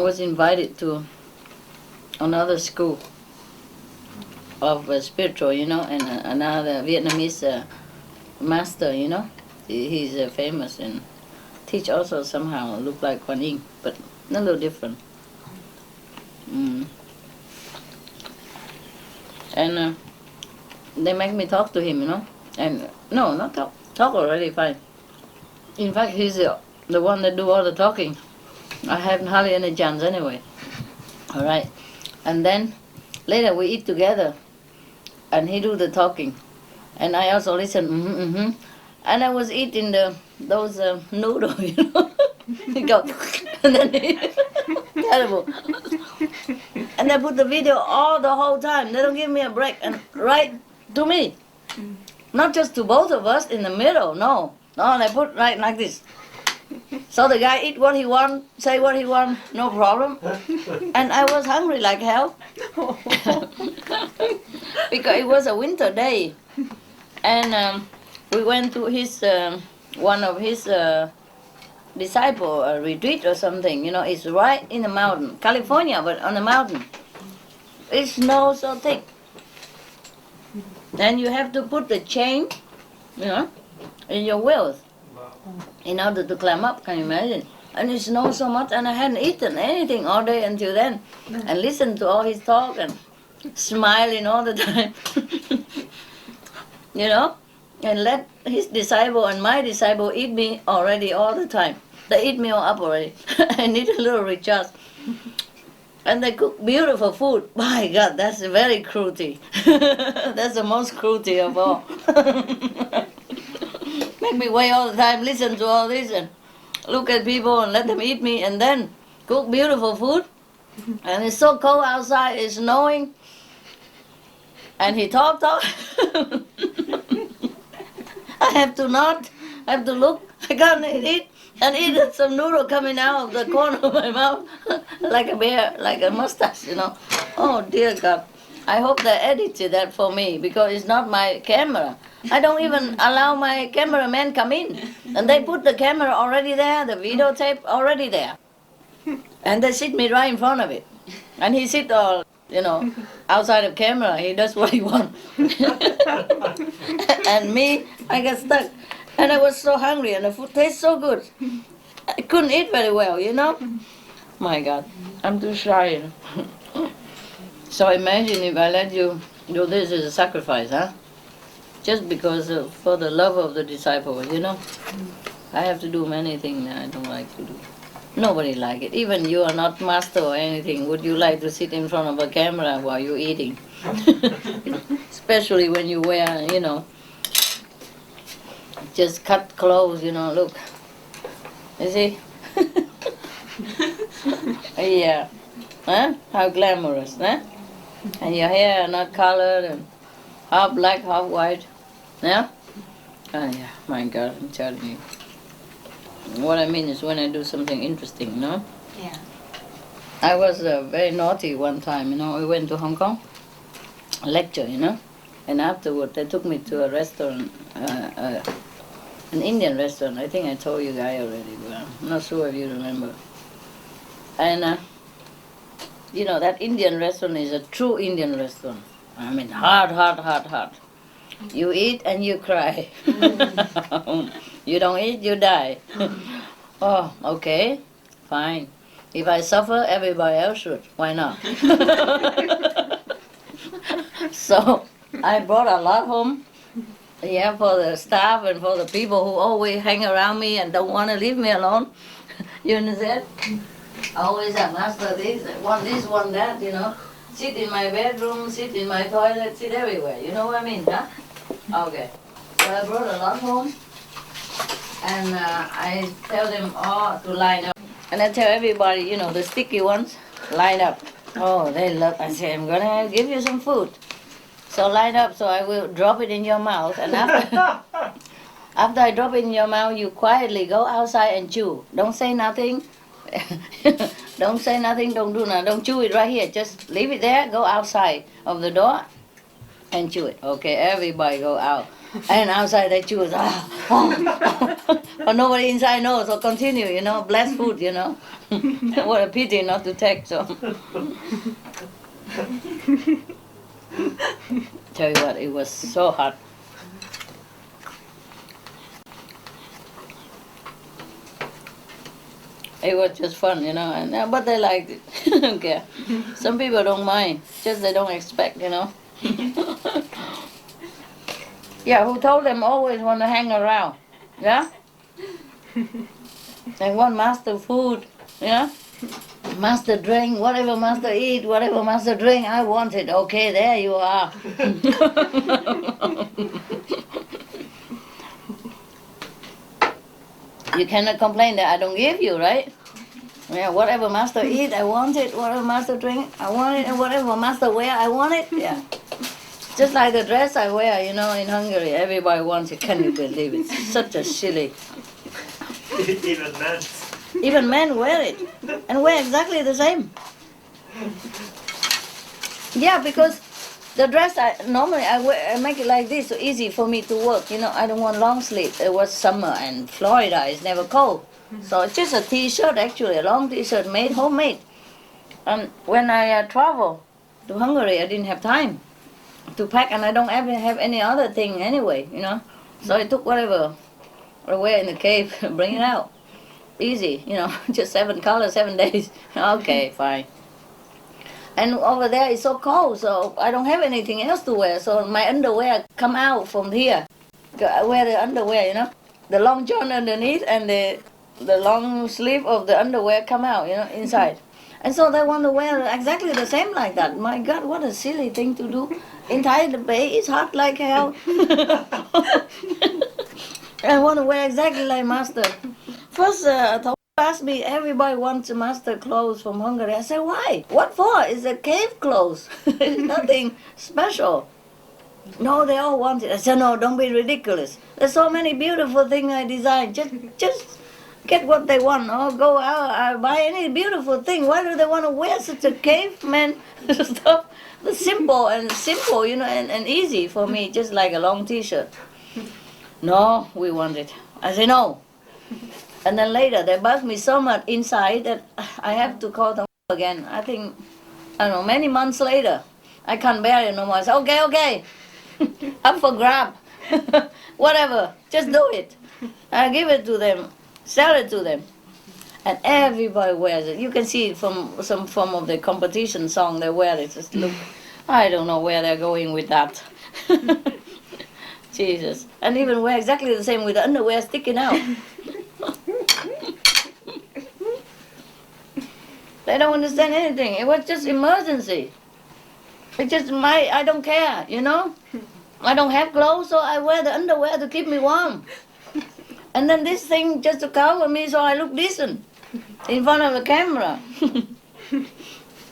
was invited to another school of spiritual, you know, and another Vietnamese master, you know. He's famous and teach also somehow look like Kuan Yin, but a little different. And they make me talk to him, you know. And no, not talk. Talk already fine. In fact, he's the one that do all the talking. I haven't hardly any chance anyway. All right. And then later we eat together, and he do the talking, and I also listen. And I was eating those noodles, you know. He go, and then terrible. And they put the video all the whole time. They don't give me a break, and right to me, not just to both of us in the middle. No, they put right like this. So the guy eat what he want, say what he want, no problem. And I was hungry like hell because it was a winter day, and we went to his one of his disciple retreat or something. You know, it's right in the mountain, California, but on the mountain. It snows so thick, and you have to put the chain, you know, in your wheels in order to climb up. Can you imagine? And it snows so much, and I hadn't eaten anything all day until then, and listened to all his talk and smiling all the time, you know, and let his disciple and my disciple eat me already all the time. They eat me all up already. I need a little recharge. And they cook beautiful food. My God, that's very cruelty. That's the most cruelty of all. Make me wait all the time, listen to all this, and look at people and let them eat me, and then cook beautiful food. And it's so cold outside, it's snowing. And he talk. I have to not, I have to look. I can't eat. And eat some noodle coming out of the corner of my mouth like a bear, like a mustache, you know. Oh, dear God. I hope they edited that for me because it's not my camera. I don't even allow my cameraman come in. And they put the camera already there, the videotape already there. And they sit me right in front of it. And he sit all, you know, outside of camera. He does what he wants. And me, I get stuck. And I was so hungry, and the food tastes so good. I couldn't eat very well, you know? My God, I'm too shy. So imagine if I let you do this as a sacrifice, huh? Just because for the love of the disciple, you know? I have to do many things that I don't like to do. Nobody like it. Even you are not master or anything. Would you like to sit in front of a camera while you're eating? Especially when you wear, you know, just cut clothes, you know, look. You see? Yeah. Huh? How glamorous, huh? And your hair not colored and half black, half white. Yeah? Oh, yeah. My God, I'm telling you. What I mean is when I do something interesting, no? Yeah. I was very naughty one time, you know. We went to Hong Kong, lecture, you know. And afterward, they took me to a restaurant, an Indian restaurant. I think I told you guys already, but I'm not sure if you remember. And, you know, that Indian restaurant is a true Indian restaurant. I mean, hard. You eat and you cry. You don't eat, you die. Oh, okay, fine. If I suffer, everybody else should. Why not? So I brought a lot home. Yeah, for the staff and for the people who always hang around me and don't want to leave me alone. You understand? I always have master this, one that, you know. Sit in my bedroom, sit in my toilet, sit everywhere. You know what I mean, huh? Okay. So I brought a lot home. And I tell them all to line up. And I tell everybody, you know, the sticky ones, line up. Oh, they love. I say, I'm going to give you some food. So line up, so I will drop it in your mouth, and after I drop it in your mouth, you quietly go outside and chew. Don't say nothing. Don't say nothing, don't do nothing. Don't chew it right here. Just leave it there, go outside of the door and chew it. Okay, everybody go out. And outside they choose, but nobody inside knows, so continue, blessed food, What a pity not to take, so. Tell you what, it was so hot. It was just fun, but they liked it. Don't care. Some people don't mind, just they don't expect, Yeah, who told them always want to hang around? Yeah? They want master food, Master drink, whatever master eat, whatever master drink, I want it. Okay, there you are. You cannot complain that I don't give you, right? Yeah, whatever master eat, I want it. Whatever master drink, I want it. And whatever master wear, I want it. Yeah. Just like the dress I wear, in Hungary, everybody wants it. Can you believe it? Such a silly. Even men. Even men wear it. And wear exactly the same. Yeah, because the dress, normally I make it like this, so easy for me to work. I don't want long sleeve. It was summer and Florida is never cold. So it's just a t-shirt, actually, a long t-shirt made, homemade. And when I travel to Hungary, I didn't have time to pack, and I don't ever have any other thing anyway, So I took whatever I wear in the cave, bring it out. Easy, just 7 colors, 7 days. Okay, fine. And over there it's so cold, so I don't have anything else to wear. So my underwear come out from here. I wear the underwear, The long john underneath and the long sleeve of the underwear come out, inside. And so they want to wear exactly the same like that. My God, what a silly thing to do. Inside the bay is hot like hell. I want to wear exactly like master. First, asked me, everybody wants master clothes from Hungary. I said, why? What for? It's a cave clothes. It's nothing special. No, they all want it. I said, no, don't be ridiculous. There's so many beautiful things I designed. Just get what they want. Or go out, buy any beautiful thing. Why do they want to wear such a caveman stuff? It's simple, and easy for me, just like a long t-shirt. No, we want it. I said, no. And then later, they bugged me so much inside that I have to call them again. I think, many months later, I can't bear it no more. I said, okay, up for grab. Whatever, just do it. I give it to them, sell it to them. And everybody wears it. You can see it from some form of the competition song, they wear it. Just look, I don't know where they're going with that. Jesus. And even wear exactly the same with the underwear sticking out. They don't understand anything. It was just emergency. It's just I don't care, I don't have clothes, so I wear the underwear to keep me warm. And then this thing just to cover me so I look decent in front of the camera.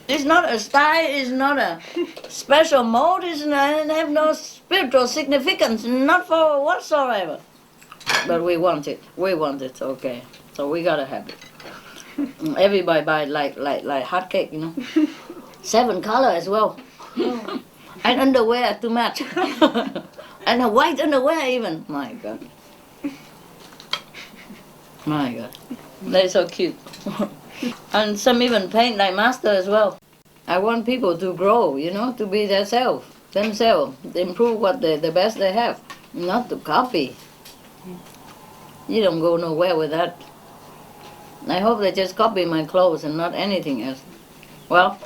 It's not a style, it's not a special mode, it have no spiritual significance, not for whatsoever. But we want it, okay. So we gotta have it. Everybody buy it like hot cake, 7 color as well. And underwear to match. And a white underwear even. My God. My God. They're so cute. And some even paint like master as well. I want people to grow, to be themselves, improve what the best they have, not to copy. You don't go nowhere with that. I hope they just copy my clothes and not anything else. Well,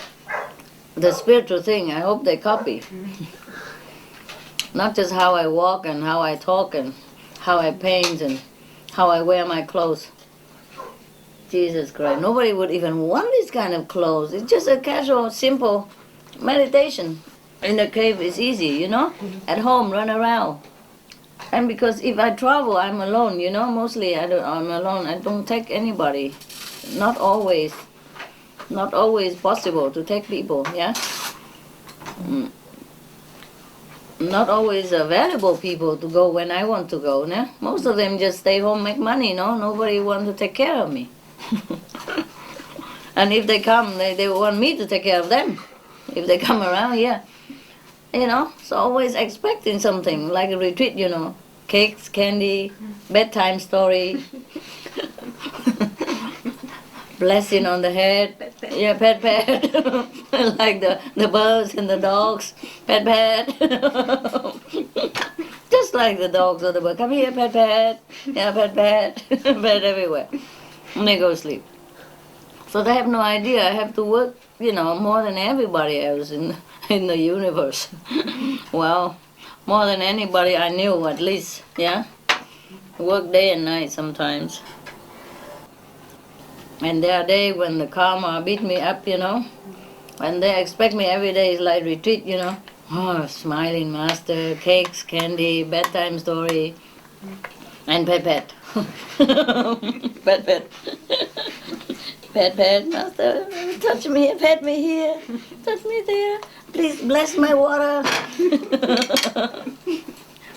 the spiritual thing, I hope they copy. Not just how I walk and how I talk and how I paint and how I wear my clothes. Jesus Christ, nobody would even want this kind of clothes. It's just a casual, simple meditation. In the cave it's easy, At home, run around. And because if I travel, I'm alone, mostly I'm alone. I don't take anybody. Not always possible to take people, yeah? Not always available people to go when I want to go, yeah? Most of them just stay home, make money, Nobody wants to take care of me. And if they come, they want me to take care of them. If they come around here. So always expecting something, like a retreat, cakes, candy, bedtime story, blessing on the head, yeah, pet, like the birds and the dogs, pet, just like the dogs or the birds, come here, pet, yeah, pet, pet everywhere, and they go sleep. So they have no idea I have to work, more than everybody else in the universe. Well, more than anybody I knew, at least, yeah. Work day and night sometimes. And there are days when the karma beat me up, and they expect me every day is like retreat, Oh, smiling master, cakes, candy, bedtime story, and pet. Pet. Pet, master, touch me, pet me here, touch me there. Please bless my water.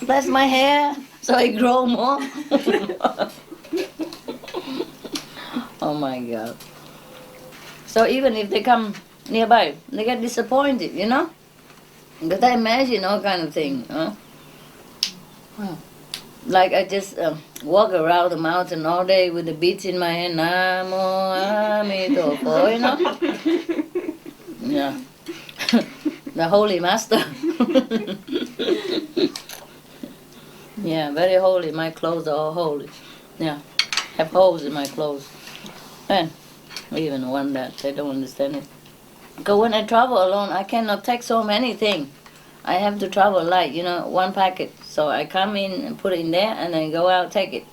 Bless my hair so I grow more. Oh my God. So even if they come nearby, they get disappointed, But I imagine all kind of thing, Like I just walk around the mountain all day with the beads in my hand, Namo Amidofo, Yeah. The Holy Master. Yeah, very holy. My clothes are all holy. Yeah, have holes in my clothes. And even one that they don't understand it. Because when I travel alone, I cannot take so many things. I have to travel light, one packet. So I come in and put it in there and then go out, take it.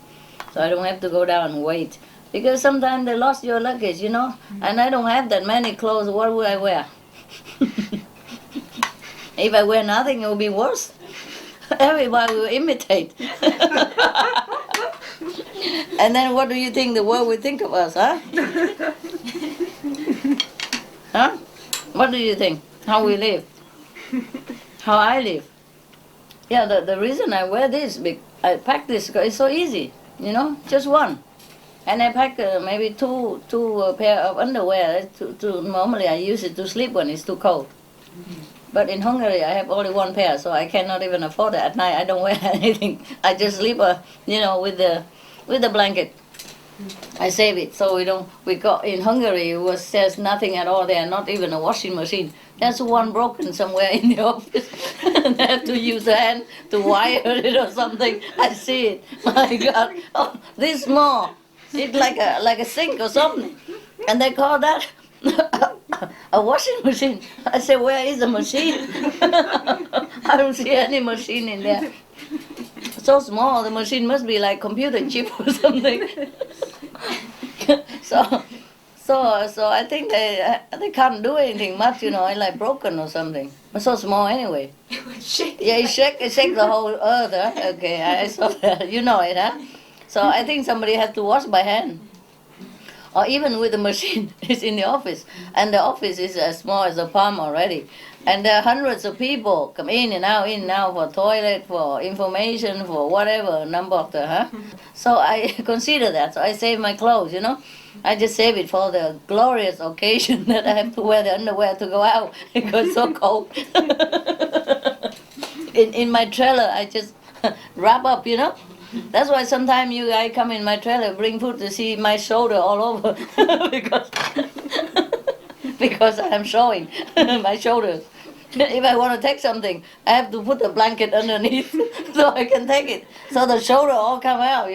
So I don't have to go down and wait. Because sometimes they lost your luggage, and I don't have that many clothes. What would I wear? If I wear nothing, it will be worse. Everybody will imitate. And then what do you think the world will think of us, huh? Huh? What do you think? How we live? How I live? Yeah, the reason I wear this, I pack this, it's so easy, just one. And I pack maybe two pair of underwear. Normally I use it to sleep when it's too cold. But in Hungary I have only one pair, so I cannot even afford it. At night I don't wear anything. I just sleep, with the blanket. I save it so we got in Hungary there's nothing at all there, not even a washing machine. There's one broken somewhere in the office. And I have to use a hand to wire it or something. I see it. My God, this small. It's like a sink or something. And they call that a washing machine. I say, where is the machine? I don't see any machine in there. So small, the machine must be like computer chip or something. So I think they can't do anything much, it's like broken or something. But so small anyway. It would shake. Yeah, it shake the whole earth, huh? Okay, I saw that. You know it, huh? So I think somebody has to wash by hand. Or even with the machine, it's in the office. And the office is as small as a palm already. And there are hundreds of people come in and out for toilet, for information, for whatever, number of So I consider that. So I save my clothes, I just save it for the glorious occasion that I have to wear the underwear to go out because it's so cold. In my trailer, I just wrap up, That's why sometimes you guys come in my trailer, bring food to see my shoulder all over because I'm showing my shoulders. If I want to take something, I have to put a blanket underneath so I can take it. So the shoulder all come out,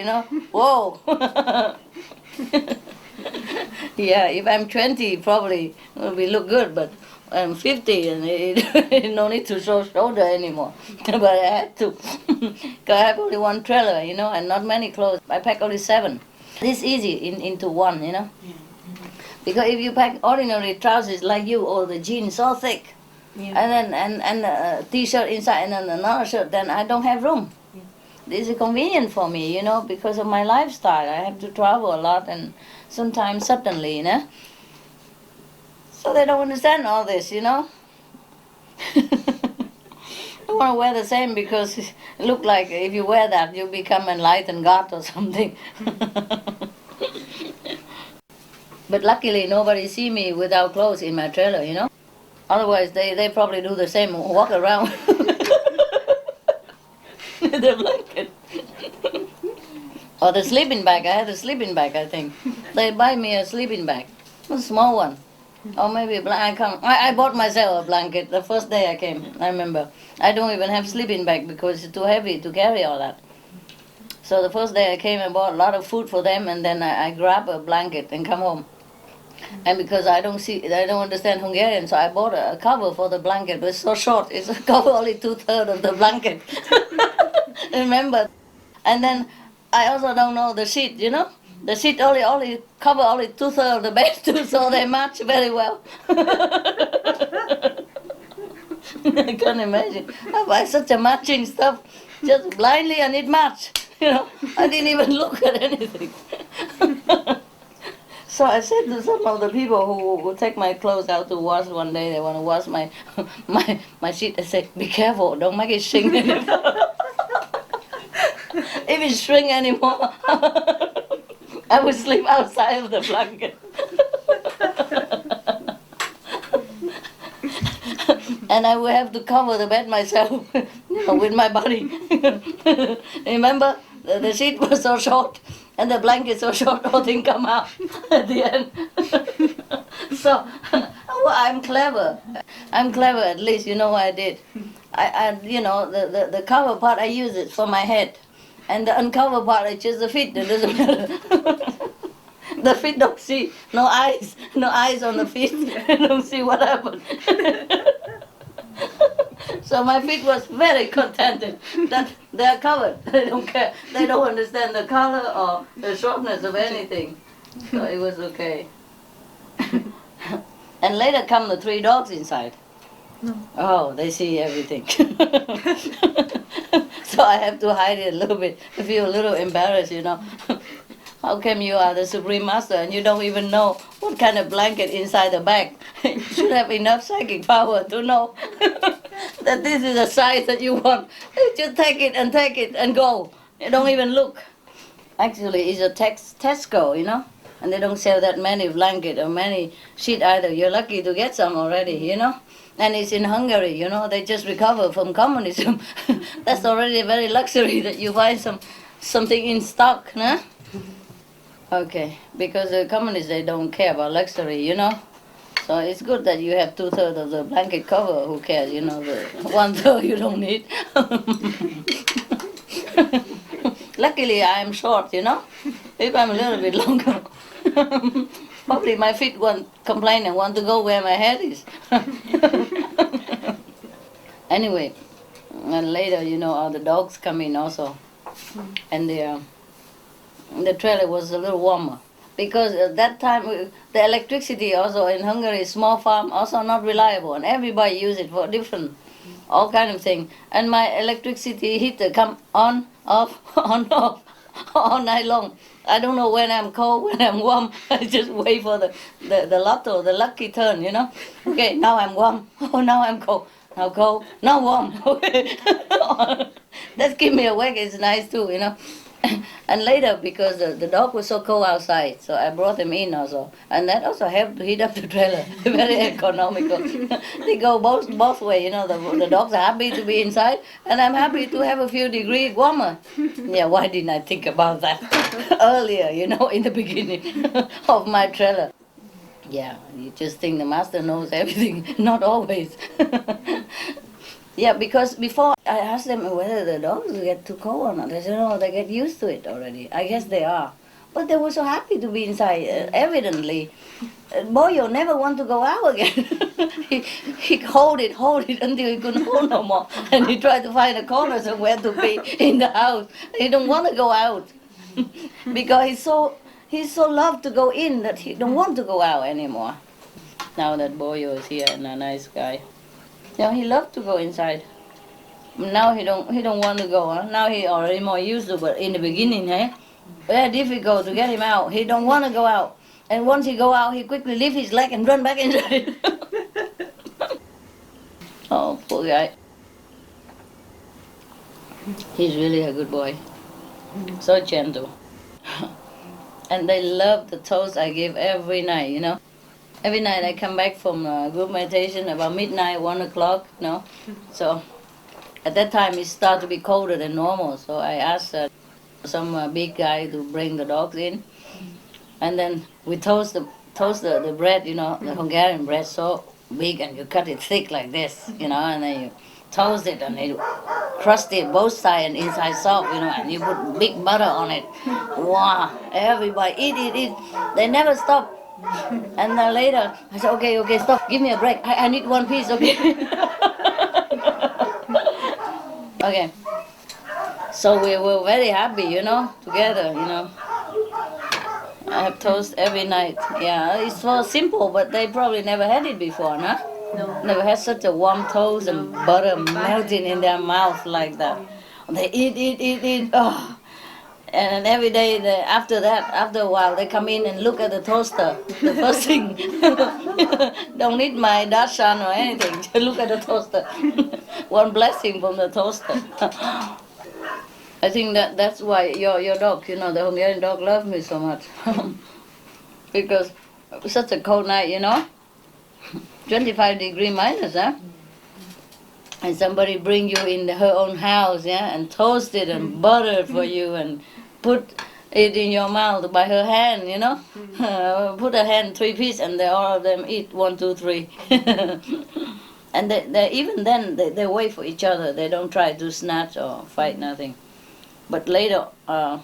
Whoa. Yeah, if I'm 20, probably it will look good, but I'm 50 and it no need to show shoulder anymore. But I had to, because I have only one trailer, and not many clothes. I pack only 7. This easy into one, Yeah. Because if you pack ordinary trousers like you, or the jeans so thick, Yeah. and a t-shirt inside and then another shirt, then I don't have room. Yeah. This is convenient for me, because of my lifestyle. I have to travel a lot and sometimes suddenly, So they don't understand all this, I want to wear the same because it look like if you wear that, you become enlightened God or something. But luckily, nobody see me without clothes in my trailer, Otherwise, they probably do the same, walk around with the blanket. Or the sleeping bag. I had a sleeping bag, I think. They buy me a sleeping bag, a small one. Or maybe I bought myself a blanket the first day I came, I remember. I don't even have sleeping bag because it's too heavy to carry all that. So the first day I came, I bought a lot of food for them, and then I grabbed a blanket and come home. And because I don't understand Hungarian, so I bought a cover for the blanket, but it's so short. It's a cover only 2/3 of the blanket. Remember? And then I also don't know the sheet, you know? The sheet only cover only 2/3 of the bed too, so they match very well. I can't imagine. I buy such a matching stuff just blindly and it matched. You know, I didn't even look at anything. So I said to some of the people who take my clothes out to wash one day, they want to wash my sheet, I said, be careful, don't make it shrink anymore. If it shrink anymore, I would sleep outside of the blanket. And I would have to cover the bed myself, you know, with my body. Remember, the sheet was so short and the blanket so short, all things come out at the end. So, well, I'm clever. I'm clever, at least, you know what I did. You know, the cover part, I use it for my head. And the uncover part, I choose the feet, it doesn't matter. The feet don't see, no eyes on the feet, don't see what happened. So my feet was very contented that they are covered. They don't care. They don't understand the color or the shortness of anything. So it was okay. And later come the 3 dogs inside. No. Oh, they see everything. So I have to hide it a little bit. I feel a little embarrassed, you know. How come you are the Supreme Master and you don't even know what kind of blanket inside the bag? You should have enough psychic power to know that this is the size that you want. You just take it and go. You don't even look. Actually, it's a Tesco, you know, and they don't sell that many blanket or many sheet either. You're lucky to get some already, you know. And it's in Hungary, you know, they just recover from communism. That's already a very luxury that you find something in stock, huh? Okay, because the communists, they don't care about luxury, you know. So it's good that you have 2/3 of the blanket cover. Who cares, you know, the 1/3 you don't need. Luckily, I am short, you know. If I'm a little bit longer, probably my feet won't complain and want to go where my head is. Anyway, and later, you know, all the dogs come in also, and the trailer was a little warmer. Because at that time, the electricity also in Hungary, small farm, also not reliable, and everybody use it for different, all kind of thing. And my electricity heater come on, off, on, off, all night long. I don't know when I'm cold, when I'm warm. I just wait for the lotto, the lucky turn, you know. Okay, now I'm warm. Oh, now I'm cold. Now cold. Now warm. That keep me awake. It's nice too, you know. And later, because the dog was so cold outside, so I brought him in also. And that also helped to heat up the trailer. Very economical. They go both ways, you know. The dogs are happy to be inside, and I'm happy to have a few degrees warmer. Yeah, why didn't I think about that earlier, you know, in the beginning of my trailer? Yeah, you just think the master knows everything. Not always. Yeah, because before I asked them whether the dogs get too cold or not. They said, no, they get used to it already. I guess they are. But they were so happy to be inside, evidently. Boyo never want to go out again. he hold it until he couldn't hold no more. And he tried to find a corner somewhere to be in the house. He don't want to go out. Because he's so loved to go in that he don't want to go out anymore. Now that Boyo is here and a nice guy. Yeah, he loved to go inside. Now he don't want to go. Huh? Now he already more used to, but in the beginning, very difficult to get him out. He don't want to go out. And once he go out, he quickly lift his leg and run back inside. Oh, poor guy. He's really a good boy. So gentle. And they love the toast I give every night, you know. Every night I come back from group meditation about midnight, 1 o'clock, So at that time it started to be colder than normal. So I asked some big guy to bring the dogs in. And then we toast the bread, the Hungarian bread so big, and you cut it thick like this, and then you toast it and you crust it both sides and inside soft, and you put big butter on it. Wow, everybody eat. They never stop. And then later I said, okay, stop, give me a break. I need one piece, okay? Okay. So we were very happy, together, I have toast every night. Yeah, it's so simple, but they probably never had it before, no? No. Never had such a warm toast and butter melting in their mouth like that. They eat. Oh. And every day, after a while, they come in and look at the toaster. The first thing, don't need my darshan or anything. Just look at the toaster. One blessing from the toaster. I think that's why your dog, the Hungarian dog, loves me so much. Because such a cold night, 25-degree minus, huh? And somebody bring you in her own house, and toast it and butter it for you and put it in your mouth by her hand, put a hand 3 pieces and all of them eat 1, 2, 3. And they even then they wait for each other. They don't try to snatch or fight, nothing. But later, but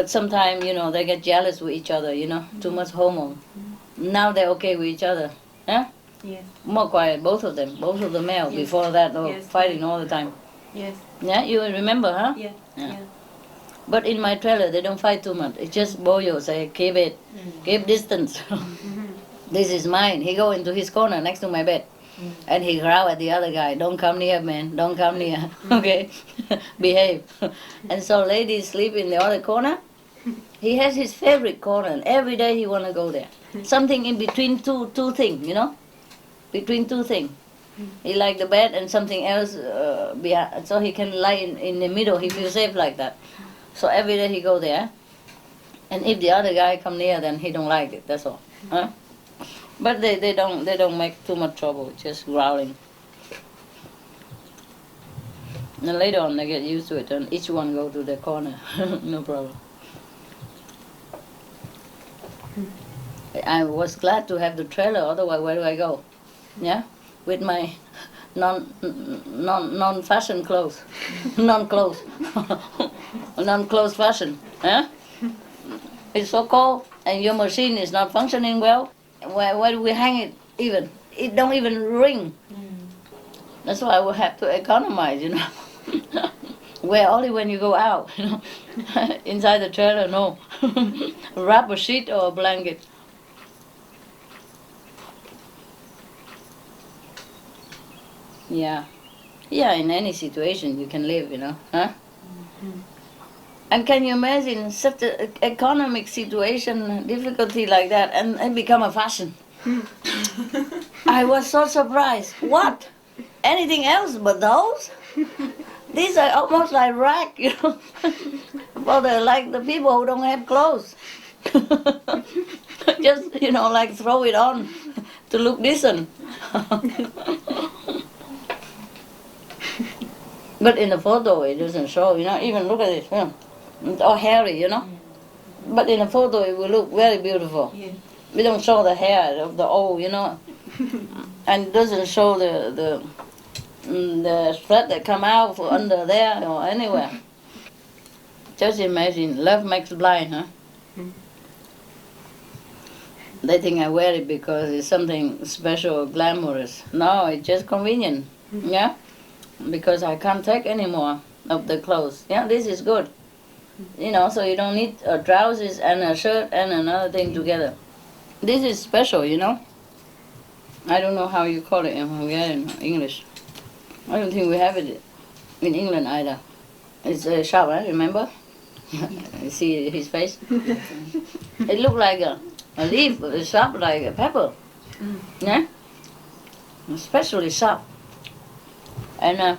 sometimes, they get jealous with each other, too much hormone. Now they're okay with each other. Huh? Yes. More quiet, both of the male. Yes. Before that, they were Yes. fighting all the time. Yes. Yeah, you remember, huh? Yeah. Yeah. Yeah. But in my trailer, they don't fight too much. It's just Boyo say, keep it, keep distance. This is mine. He go into his corner next to my bed. And he growl at the other guy, don't come near, man, don't come near, okay? Behave. And so ladies sleep in the other corner. He has his favorite corner, and every day he want to go there. Something in between two things, Between two things. He like the bed and something else behind, so he can lie in the middle. He feels safe like that. So every day he go there. And if the other guy come near, then he don't like it, that's all. Huh? But they don't make too much trouble, just growling. And later on they get used to it and each one go to their corner. No problem. I was glad to have the trailer, otherwise where do I go? Yeah? With my non-fashion clothes. Non-clothes. Non-clothes fashion. Yeah? It's so cold and your machine is not functioning well. Where do we hang it even? It don't even ring. That's why we have to economize, Wear only when you go out, Inside the trailer, no. Wrap a sheet or a blanket. Yeah. Yeah, in any situation you can live, huh? And can you imagine such an economic situation, difficulty like that, and become a fashion? I was so surprised. What? Anything else but those? These are almost like rack, For the people who don't have clothes. Just, like throw it on to look decent. But in the photo it doesn't show, even look at it. It's all hairy, But in the photo it will look very beautiful. Yeah. We don't show the hair of the old, And it doesn't show the thread that come out from under there or anywhere. Just imagine, love makes blind, huh? They think I wear it because it's something special or glamorous. No, it's just convenient, yeah? Because I can't take any more of the clothes. Yeah, this is good. So you don't need trousers and a shirt and another thing together. This is special, I don't know how you call it in Hungarian, English. I don't think we have it in England either. It's a sharp, remember? You see his face? It looked like a leaf, but it's sharp like a pepper. Yeah? Especially sharp. And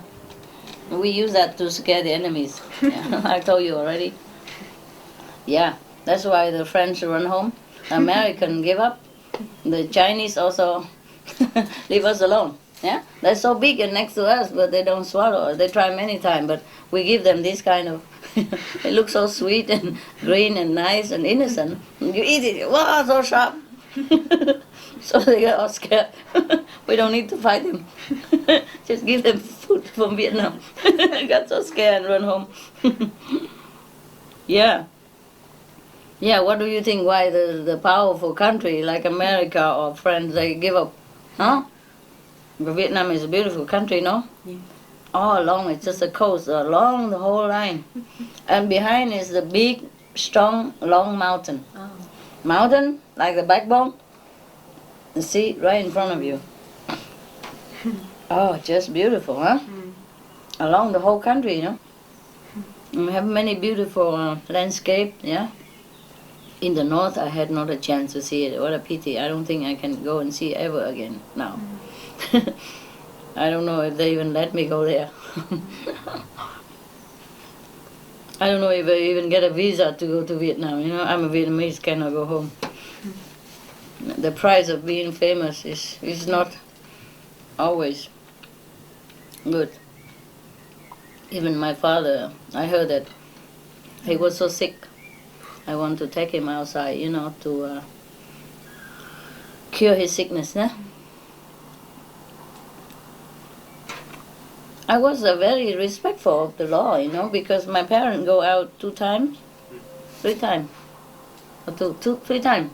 we use that to scare the enemies. Yeah, I told you already. Yeah, that's why the French run home. American give up. The Chinese also leave us alone. Yeah, they're so big and next to us, but they don't swallow. They try many times, but we give them this kind of. It looks so sweet and green and nice and innocent. You eat it, wow, so sharp. So they get all scared. We don't need to fight them. Just give them food from Vietnam. Got so scared and run home. Yeah. Yeah, what do you think? Why the powerful country like America or France, they give up? Huh? But Vietnam is a beautiful country, no? Yeah. All along, it's just a coast, along the whole line. And behind is the big, strong, long mountain. Oh. Mountain, like the backbone. You see, right in front of you. Oh, just beautiful, huh? Along the whole country, you know. We have many beautiful landscape, yeah. In the north, I had not a chance to see it. What a pity. I don't think I can go and see ever again now. I don't know if they even let me go there. I don't know if I even get a visa to go to Vietnam. You know, I'm a Vietnamese, cannot go home. The price of being famous is not always good. Even my father, I heard that he was so sick. I want to take him outside, you know, to cure his sickness. Né? I was very respectful of the law, you know, because my parents go out 2 times, 3 times, or 3 times.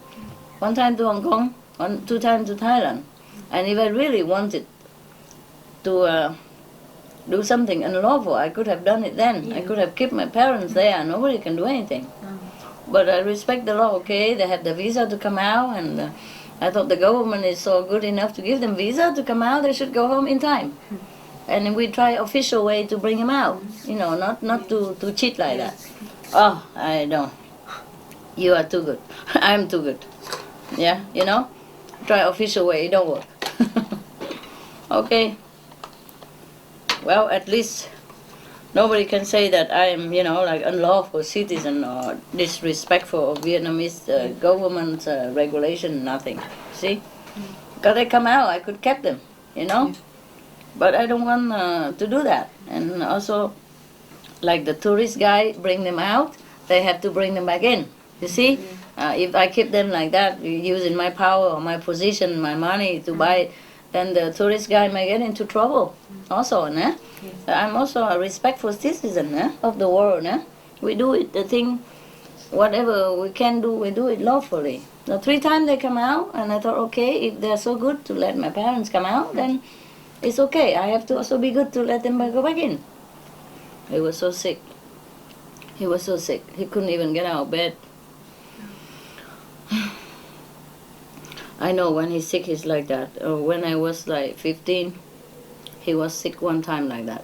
1 time to Hong Kong, 2 times to Thailand. And if I really wanted to do something unlawful, I could have done it then. Yeah. I could have kept my parents there. Nobody can do anything. But I respect the law, okay? They have the visa to come out, and I thought the government is so good enough to give them visa to come out. They should go home in time. And we try official way to bring them out, you know, not to cheat like that. Oh, I don't. You are too good. I'm too good. Yeah, you know? Try official way, it don't work. Okay. Well, at least nobody can say that I am, you know, like unlawful citizen or disrespectful of Vietnamese government regulation, nothing. See? Because they come out, I could keep them, you know? But I don't want to do that. And also, like the tourist guy bring them out, they have to bring them back in. You see? If I keep them like that, using my power or my position, my money to buy, then the tourist guy may get into trouble also. Né? I'm also a respectful citizen né, of the world. Né? We do it, the thing, whatever we can do, we do it lawfully. So 3 times they come out, and I thought, okay, if they're so good to let my parents come out, then it's okay. I have to also be good to let them go back in. He was so sick. He was so sick. He couldn't even get out of bed. I know when he's sick, he's like that. When I was like 15, he was sick 1 time like that.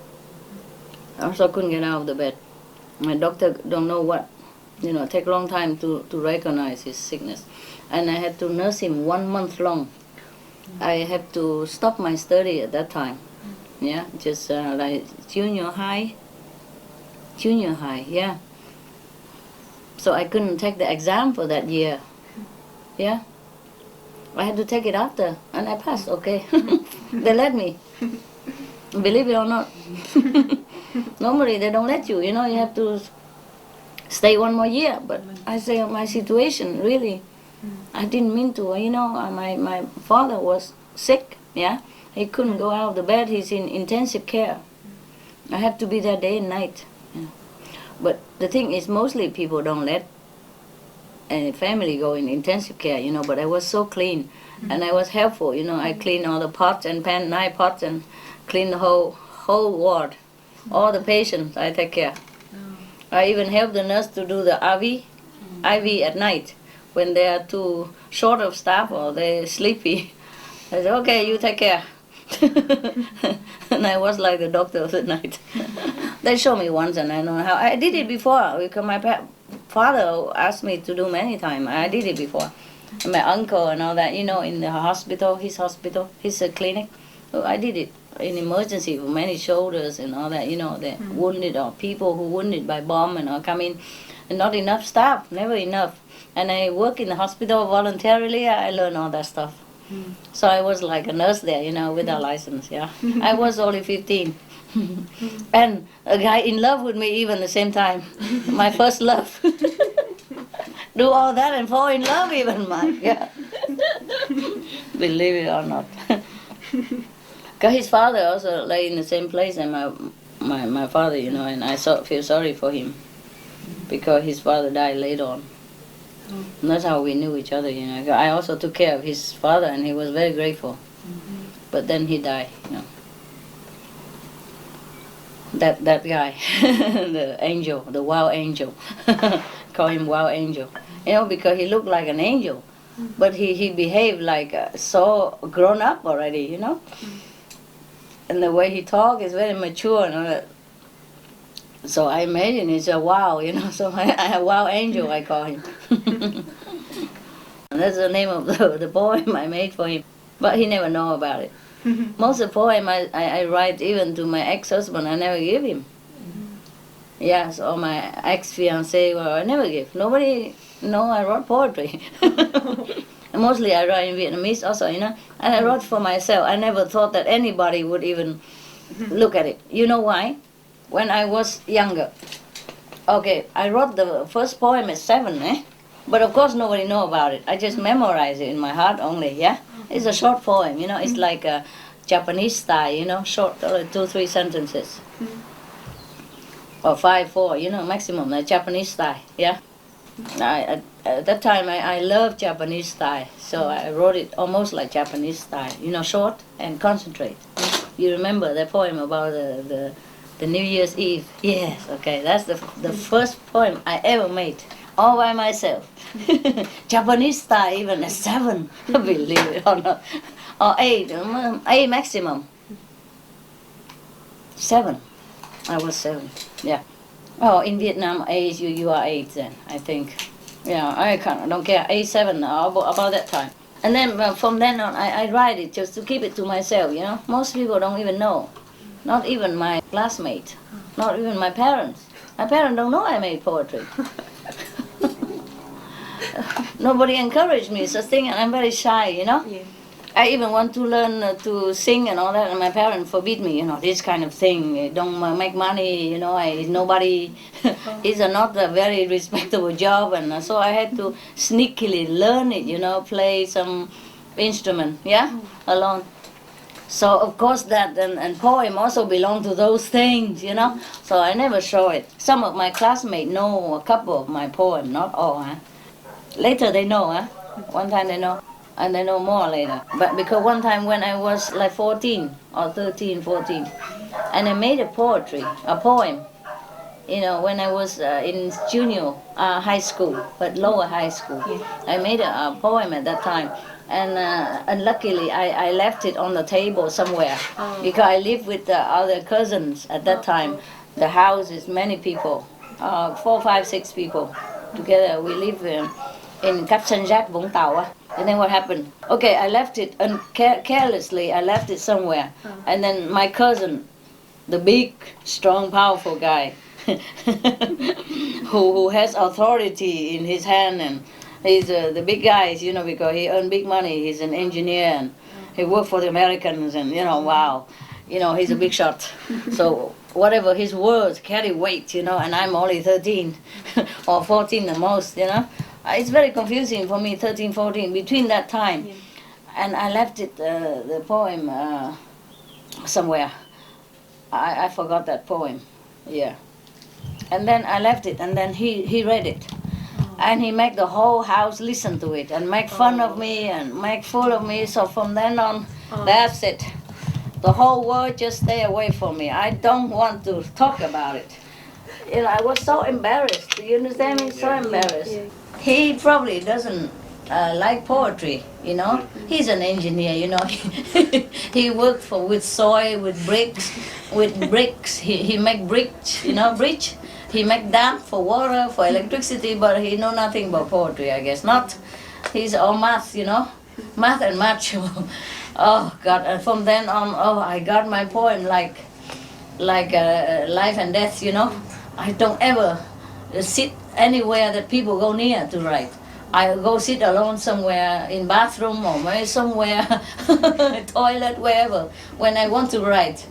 I also couldn't get out of the bed. My doctor don't know what, you know, take a long time to recognize his sickness. And I had to nurse him 1 month long. I had to stop my study at that time. Yeah, just like junior high, yeah. So I couldn't take the exam for that year. Yeah. I had to take it after, and I passed, okay. They let me. Believe it or not. Normally they don't let you, you know, you have to stay 1 more year. But I say my situation, really, I didn't mean to, you know, my father was sick, yeah. He couldn't go out of the bed, he's in intensive care. I have to be there day and night. Yeah. But the thing is, mostly people don't let any family go in intensive care, you know, but I was so clean and I was helpful, you know. I clean all the pots and pan, 9 pots, and clean the whole ward. All the patients I take care. I even help the nurse to do the IV at night when they are too short of staff or they're sleepy. I said, okay, you take care. And I was like the doctor of the night. They show me once and I know how. I did it before because my father asked me to do many times. I did it before. And my uncle and all that, you know, in the hospital, his clinic. So I did it in emergency for many shoulders and all that, you know, the wounded or people who wounded by bomb and all come in. and not enough staff, never enough. And I work in the hospital voluntarily. I learn all that stuff. So I was like a nurse there, with a license. Yeah, I was only 15, and a guy in love with me even the same time. My first love. Do all that and fall in love even, man. Yeah. Believe it or not. Cause his father also lay in the same place and my father, and I feel sorry for him because his father died later on. And that's how we knew each other, I also took care of his father and he was very grateful. But then he died, That guy, the angel, the wild angel. Call him wild angel. Because he looked like an angel. But he behaved like so grown up already, And the way he talked is very mature and all that. So I imagine it's a wow, so a wild angel I call him. And that's the name of the poem I made for him. But he never know about it. Most of the poem I write even to my ex-husband, I never give him. Yes, or my ex-fiancé, well, I never give. Nobody know I wrote poetry. And mostly I write in Vietnamese also, And I wrote for myself. I never thought that anybody would even look at it. You know why? When I was younger. Okay, I wrote the first poem at 7, But of course nobody know about it. I just memorize it in my heart only, yeah? It's a short poem, It's like a Japanese style, short, 2-3 sentences. Or 5-4, maximum, like Japanese style, yeah? At that time, I loved Japanese style, so I wrote it almost like Japanese style, short and concentrate. You remember the poem about the New Year's Eve? Yes, okay, that's the first poem I ever made, all by myself. Japanese style, even at 7, believe it or not, or 8 maximum. 7, I was 7, yeah. Oh, in Vietnam, age you are 8 then, I think. Yeah, I don't care, 8, 7, about that time. And then from then on, I write it just to keep it to myself, Most people don't even know. Not even my classmates, not even my parents. My parents don't know I made poetry. Nobody encouraged me such thing, and I'm very shy, Yeah. I even want to learn to sing and all that, and my parents forbid me, this kind of thing. Don't make money, nobody, it's not a very respectable job, and so I had to sneakily learn it, play some instrument, yeah, alone. So of course that and poem also belong to those things, So I never show it. Some of my classmates know a couple of my poems, not all, Later they know, One time they know. And they know more later. But because one time when I was like 14 or 13, 14, and I made a poem, when I was in junior high school, but lower high school. I made a poem at that time. And luckily I left it on the table somewhere because I lived with the other cousins at that time. The house is many people, 4, 5, 6 people together. We live in Cap San Jac, Vũng Tàu. And then what happened? Okay, I left it carelessly. I left it somewhere. And then my cousin, the big, strong, powerful guy, who has authority in his hand, and he's the big guy, because he earned big money. He's an engineer and he worked for the Americans, and wow, he's a big shot. So whatever his words carry weight, and I'm only 13 or 14 the most, It's very confusing for me, 13, 14, between that time. Yeah. And I left it, the poem, somewhere. I forgot that poem, yeah. And then I left it, and then he read it. And he made the whole house listen to it, and make fun of me, and make fool of me. So from then on, that's it. The whole world just stay away from me. I don't want to talk about it. I was so embarrassed. Do you understand me? So embarrassed. Yeah. He probably doesn't like poetry, He's an engineer, He worked with soil, with bricks. He make bricks, bridge. He make dam for water, for electricity, but he know nothing about poetry, I guess. Not. He's all math, math and math. Oh God! And from then on, I got my poem like life and death, I don't ever sit anywhere that people go near to write. I go sit alone somewhere in bathroom or maybe somewhere, toilet, wherever, when I want to write.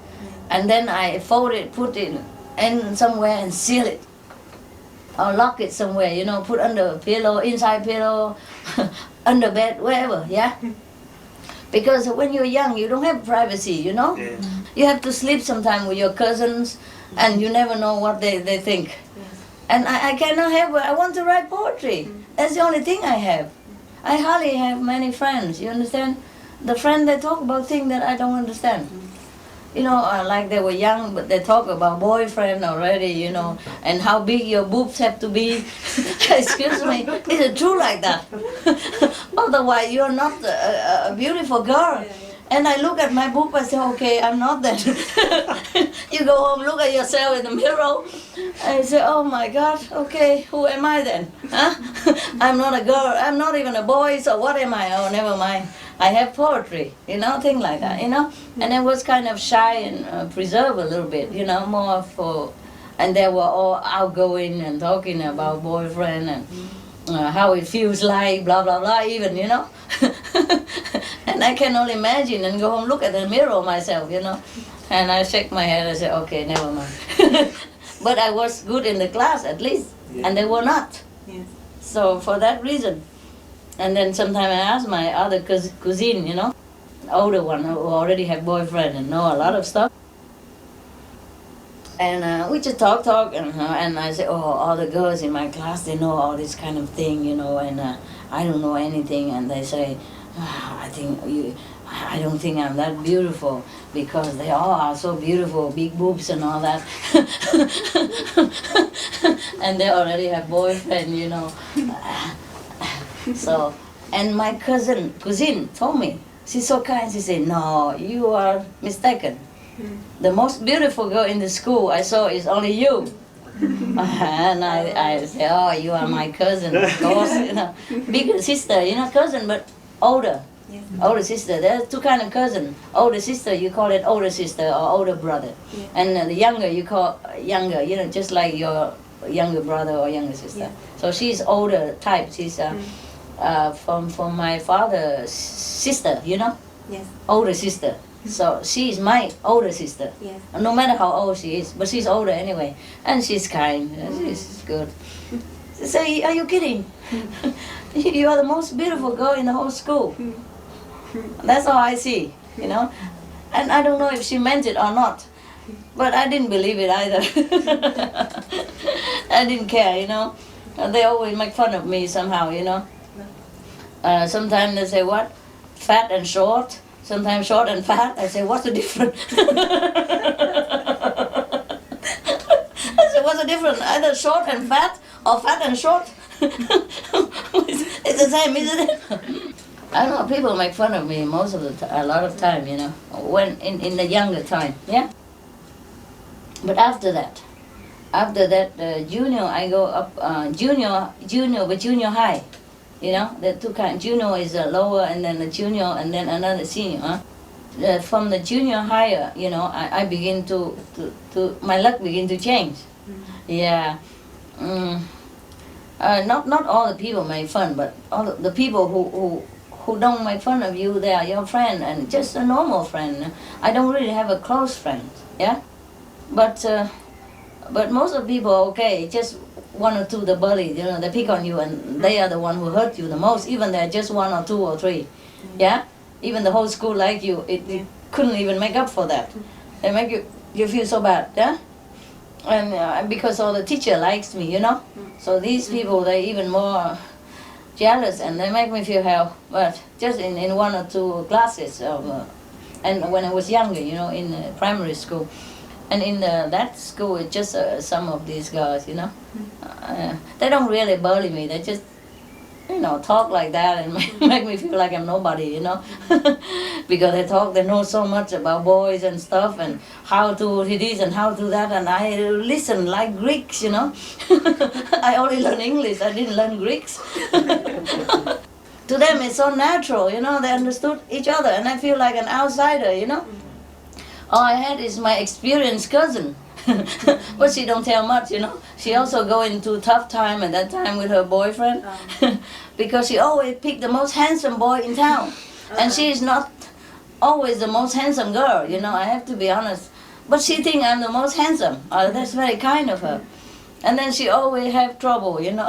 And then I fold it, put it in somewhere and seal it. Or lock it somewhere, you know, put under a pillow, inside pillow, under bed, wherever, yeah? Because when you're young, you don't have privacy, you know? Yeah. You have to sleep sometime with your cousins, and you never know what they think. And I cannot have, I want to write poetry. That's the only thing I have. I hardly have many friends, you understand? The friends, they talk about things that I don't understand. You know, like they were young, but they talk about boyfriend already, you know, and how big your boobs have to be. Excuse me, is it true like that? Otherwise, you're not a beautiful girl. And I look at my boob, I say, okay, I'm not that. You go home, look at yourself in the mirror. I say, oh my God, okay, who am I then? Huh? I'm not a girl, I'm not even a boy, so what am I? Oh, never mind. I have poetry, you know, things like that, you know. And I was kind of shy and preserved a little bit, you know, more for, and they were all outgoing and talking about boyfriend and how it feels like, blah, blah, blah, even, you know. And I can only imagine and go home, look at the mirror myself, you know. And I shake my head and say, okay, never mind. But I was good in the class at least, and they were not. Yes. So for that reason. And then sometimes I ask my other cousin, you know, older one who already have boyfriend and know a lot of stuff. And we just talk, and I say, oh, all the girls in my class, they know all this kind of thing, you know, and I don't know anything. And they say, I don't think I'm that beautiful because they all are so beautiful, big boobs and all that. And they already have boyfriend, you know. So, and my cousin told me, she's so kind, she said, no, you are mistaken. The most beautiful girl in the school I saw is only you. And I say, oh, you are my cousin, of course, you know. Bigger sister, you know, cousin, but older. Yes. Older sister, there's two kind of cousin. Older sister, you call it older sister or older brother. Yeah. And the younger, you call younger, you know, just like your younger brother or younger sister. Yeah. So she's older type, she's from my father's sister, you know, Yes. older sister. So she's my older sister. Yes. No matter how old she is, but she's older anyway. And she's kind, she's good. Say, are you kidding? You are the most beautiful girl in the whole school. That's all I see, you know. And I don't know if she meant it or not. But I didn't believe it either. I didn't care, you know. They always make fun of me somehow, you know. Sometimes they say, what? Fat and short. Sometimes short and fat. I say, what's the difference? I say, what's the difference? Either short and fat or fat and short? It's the same, isn't it? I don't know, people make fun of me most of the a lot of time, you know, when in the younger time, yeah. But after that, junior, I go up, junior, but junior high, you know, the two kinds. Junior is lower, and then the junior, and then another senior. Huh? From the junior higher, you know, I begin to my luck begin to change. Yeah. Not all the people make fun, but all the people who don't make fun of you, they are your friend and just a normal friend. I don't really have a close friend, yeah. But most of the people are okay. Just one or two, the bully, you know, they pick on you, and they are the one who hurt you the most. Even they're just one or two or three, yeah. Even the whole school like you, it couldn't even make up for that. They make you feel so bad, yeah. And because all the teacher likes me, you know. So these people, they even more jealous, and they make me feel hell. But just in one or two classes of, and when I was younger, you know, in primary school, and in that school, it's just some of these guys, you know. They don't really bully me. They just, you know, talk like that and make me feel like I'm nobody, you know. Because they know so much about boys and stuff, and how to this and how to that, and I listen like Greeks, you know. I only learn English, I didn't learn Greeks. To them it's so natural, you know, they understood each other, and I feel like an outsider, you know. All I had is my experienced cousin, But she don't tell much, you know. She also go into tough time at that time with her boyfriend because she always pick the most handsome boy in town, and she is not always the most handsome girl, you know. I have to be honest, but she think I'm the most handsome. That's very kind of her. And then she always have trouble, you know.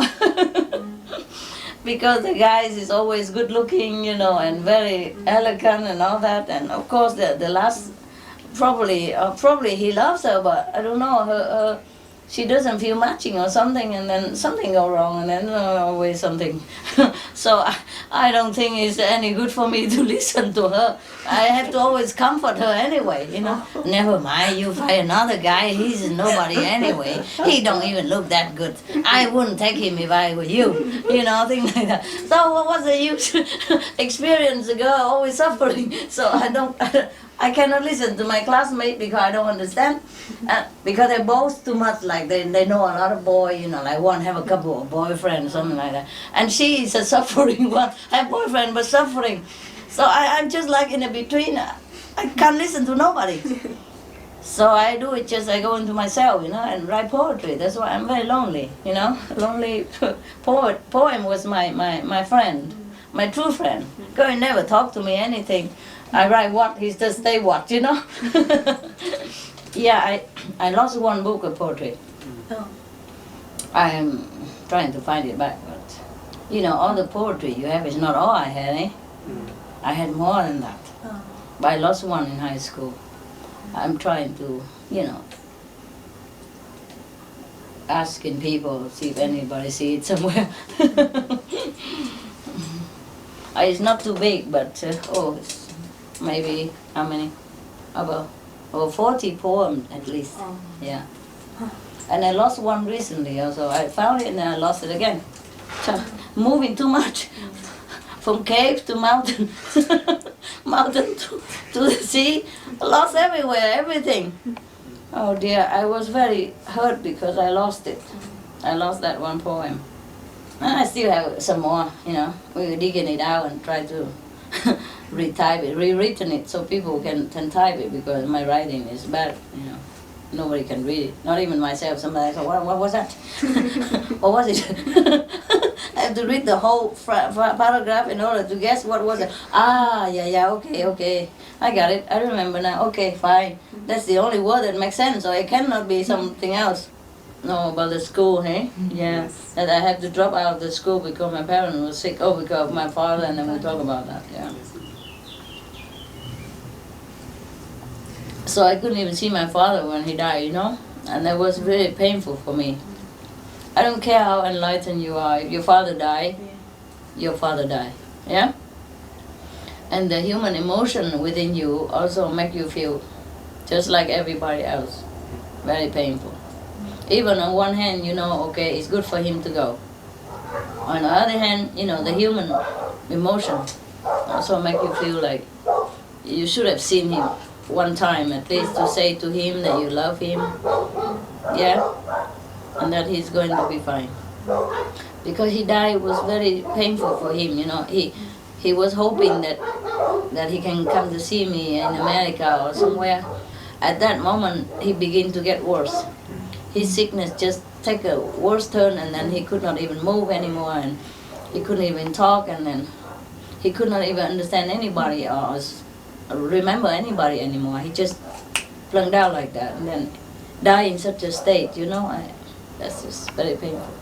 Because the guys is always good looking, you know, and very elegant and all that. And of course the last, probably he loves her, but I don't know, she doesn't feel matching or something, and then something go wrong, and then always something. So I don't think it's any good for me to listen to her. I have to always comfort her anyway, you know. Never mind, you find another guy, he's nobody anyway. He don't even look that good. I wouldn't take him if I were you, you know, things like that. So what's the use? Experience the girl always suffering. So I cannot listen to my classmate because I don't understand. Because they're both too much like they know a lot of boy, you know, like one have a couple of boyfriends, something like that. And she is a suffering one, have boyfriend but suffering. So I'm just like in a between. I can't listen to nobody. So I do it just, I go into myself, you know, and write poetry. That's why I'm very lonely, you know. Lonely poem was my friend, my true friend. Girl never talk to me anything. I write what, he just say what, you know. Yeah, I lost one book of poetry. I am trying to find it back, but you know, all the poetry you have is not all I had, eh? I had more than that. But I lost one in high school. I'm trying to, you know, asking people, see if anybody see it somewhere. It's not too big, but it's maybe, how many? About 40 poems at least. Yeah. And I lost one recently also. I found it and then I lost it again. So, moving too much. From cave to mountain. Mountain to the sea. Lost everywhere, everything. Oh dear, I was very hurt because I lost it. I lost that one poem. And I still have some more, you know. We were digging it out and try to retype it, rewritten it so people can type it because my writing is bad, you know. Nobody can read it, not even myself. Somebody said, what was that? What was it? I have to read the whole paragraph in order to guess what was it. Yeah, okay. I got it, I remember now. Okay, fine. That's the only word that makes sense, so it cannot be something else. No, about the school, hey? Yeah, that I had to drop out of the school because my parents were sick. Oh, because of my father, and then we'll talk about that, yeah. So I couldn't even see my father when he died, you know? And that was really painful for me. I don't care how enlightened you are. If your father died, your father died, yeah? And the human emotion within you also make you feel just like everybody else. Very painful. Even on one hand, you know, okay, it's good for him to go. On the other hand, you know, the human emotion also make you feel like you should have seen him one time at least to say to him that you love him, yeah, and that he's going to be fine. Because he died was very painful for him, you know. He was hoping that he can come to see me in America or somewhere. At that moment, he began to get worse. His sickness just took a worse turn, and then he could not even move anymore, and he couldn't even talk, and then he could not even understand anybody or remember anybody anymore. He just plunked out like that, and then died in such a state, you know. That's just very painful.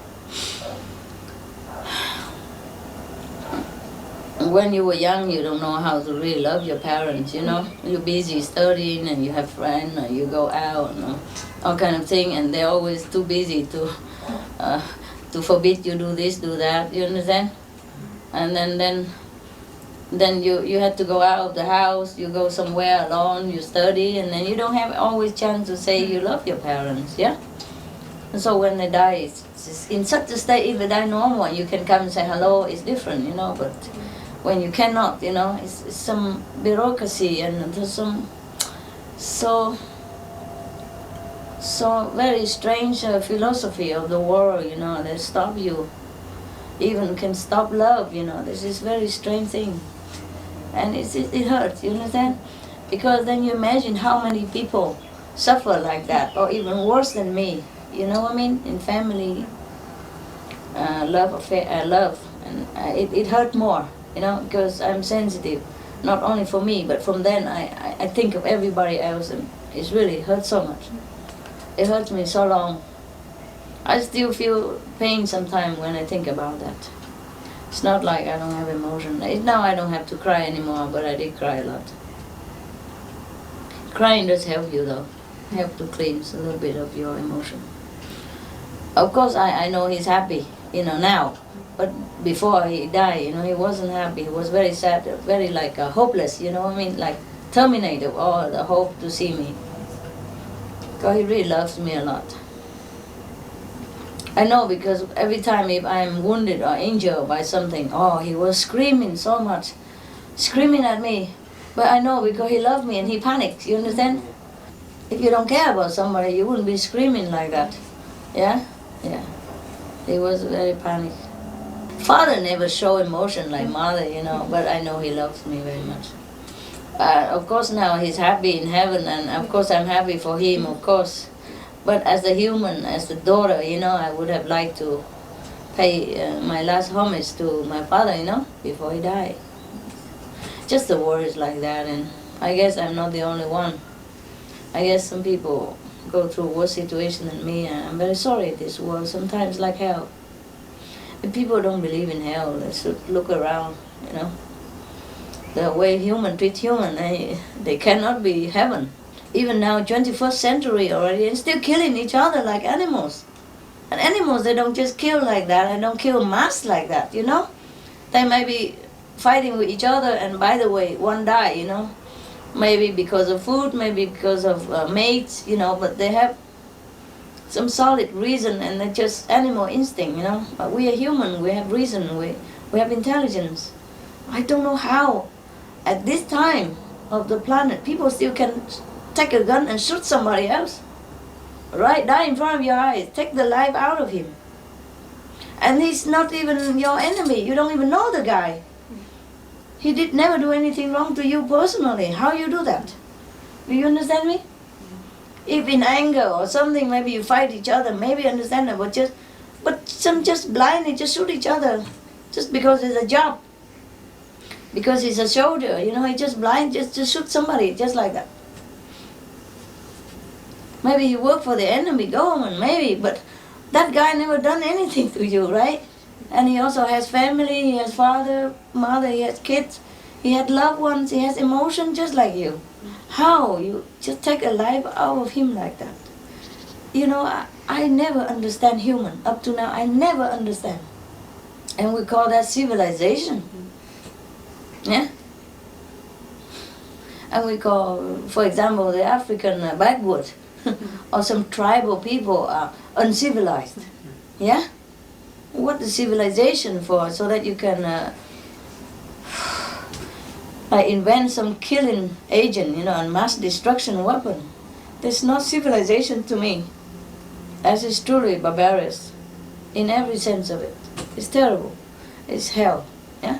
When you were young, you don't know how to really love your parents, you know. You're busy studying and you have friends, or you go out and all kind of thing, and they're always too busy to forbid you do this, do that, you understand? And then you have to go out of the house, you go somewhere alone, you study, and then you don't have always chance to say you love your parents, yeah? And so when they die, it's in such a state, if they die normal, you can come and say hello, it's different, you know, but when you cannot, you know, it's some bureaucracy and there's some so very strange philosophy of the world, you know, that stop you, even can stop love, you know. This is very strange thing. And it hurts, you understand? Because then you imagine how many people suffer like that, or even worse than me. You know what I mean? In family love affair, love, and it hurt more. You know, because I'm sensitive, not only for me, but from then I think of everybody else, and it's really hurt so much. It hurts me so long. I still feel pain sometimes when I think about that. It's not like I don't have emotion. Now I don't have to cry anymore, but I did cry a lot. Crying does help you though. Help to cleanse a little bit of your emotion. Of course I know he's happy, you know, now. But before he died, you know, he wasn't happy. He was very sad, very like hopeless, you know what I mean? Like terminated all the hope to see me. Because he really loves me a lot. I know, because every time if I'm wounded or injured by something, oh, he was screaming so much, screaming at me. But I know because he loved me and he panicked, you understand? If you don't care about somebody, you wouldn't be screaming like that. Yeah? Yeah. He was very panicked. Father never show emotion like mother, you know, but I know he loves me very much. Of course now he's happy in heaven, and of course I'm happy for him, of course. But as a human, as the daughter, you know, I would have liked to pay my last homage to my father, you know, before he died. Just the words like that, and I guess I'm not the only one. I guess some people go through worse situation than me, and I'm very sorry this world sometimes like hell. If people don't believe in hell, they should look around, you know. The way human treat human, they cannot be heaven. Even now, 21st century already, and still killing each other like animals. And animals, they don't just kill like that, they don't kill mass like that, you know. They may be fighting with each other, and by the way, one die, you know. Maybe because of food, maybe because of mates, you know, but they have some solid reason, and they're just animal instinct, you know. But we are human, we have reason, we have intelligence. I don't know how, at this time of the planet, people still can take a gun and shoot somebody else. Right, die in front of your eyes, take the life out of him. And he's not even your enemy, you don't even know the guy. He did never do anything wrong to you personally. How you do that? Do you understand me? If in anger or something, maybe you fight each other, maybe understand that, but some just blindly just shoot each other, just because it's a job. Because he's a soldier, you know, he just blind, just shoot somebody, just like that. Maybe you work for the enemy government, maybe, but that guy never done anything to you, right? And he also has family, he has father, mother, he has kids, he had loved ones, he has emotion just like you. How you just take a life out of him like that? You know, I never understand human. Up to now, I never understand. And we call that civilization. Yeah? And we call, for example, the African backward or some tribal people are uncivilized. Yeah? What is civilization for? So that you can invent some killing agent, you know, and mass destruction weapon. That's not civilization to me. As is truly barbarous in every sense of it. It's terrible. It's hell. Yeah?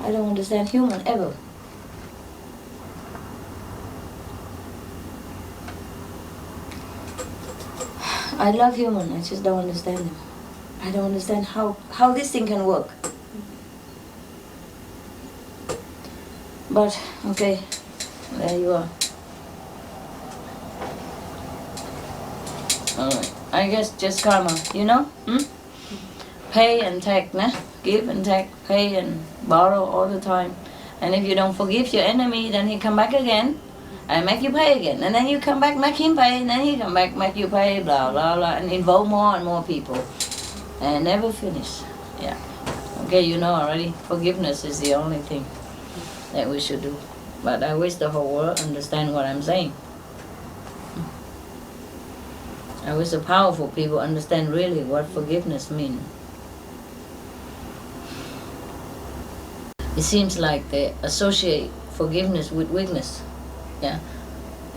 I don't understand human ever. I love human, I just don't understand them. I don't understand how this thing can work. But, okay, there you are. Alright, I guess just karma, you know? Pay and take, nah? Give and take, pay and borrow all the time. And if you don't forgive your enemy, then he come back again and make you pay again. And then you come back, make him pay, and then he come back, make you pay, blah, blah, blah, and involve more and more people. And never finish. Yeah. Okay, you know already, forgiveness is the only thing that we should do. But I wish the whole world understand what I'm saying. I wish the powerful people understand really what forgiveness means. It seems like they associate forgiveness with weakness. Yeah.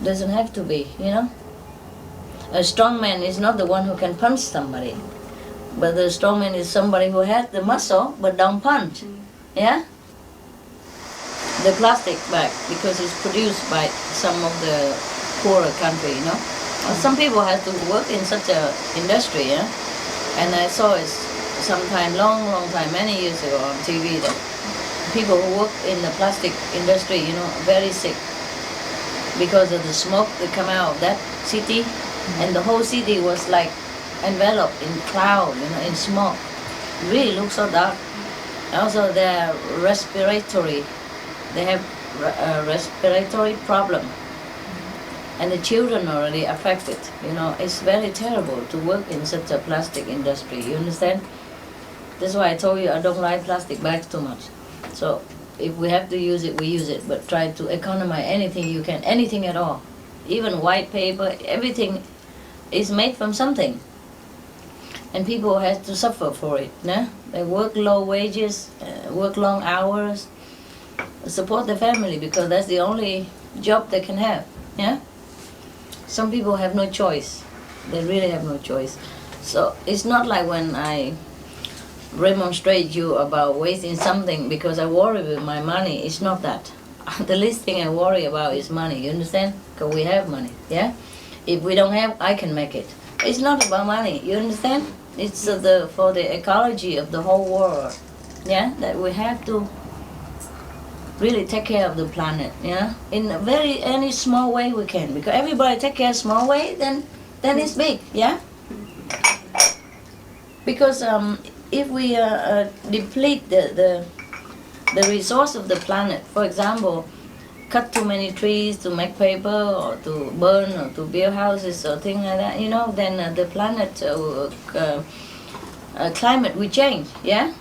It doesn't have to be, you know. A strong man is not the one who can punch somebody. But the strong man is somebody who has the muscle but don't punch. Yeah? The plastic bag, because it's produced by some of the poorer country, you know. Some people have to work in such a industry, yeah. And I saw it sometime, long time, many years ago on TV that people who work in the plastic industry, you know, very sick because of the smoke that come out of that city, and the whole city was like enveloped in cloud, you know, in smoke. Really looks so dark. Also, their respiratory, they have a respiratory problem, and the children are already affected. You know, it's very terrible to work in such a plastic industry. You understand? That's why I told you I don't like plastic bags too much. So if we have to use it, we use it, but try to economize anything you can, anything at all. Even white paper, everything is made from something. And people have to suffer for it. Nah? They work low wages, work long hours, support the family because that's the only job they can have. Yeah? Some people have no choice. They really have no choice. So it's not like when I remonstrate you about wasting something because I worry with my money. It's not that. The least thing I worry about is money. You understand? Because we have money. Yeah? If we don't have, I can make it. It's not about money. You understand? It's for the ecology of the whole world. Yeah? That we have to really take care of the planet. Yeah? In a any small way we can. Because everybody take care small way, then it's big. Yeah? Because if we deplete the resource of the planet, for example, cut too many trees to make paper or to burn or to build houses or things like that, you know, then the planet climate will change, yeah?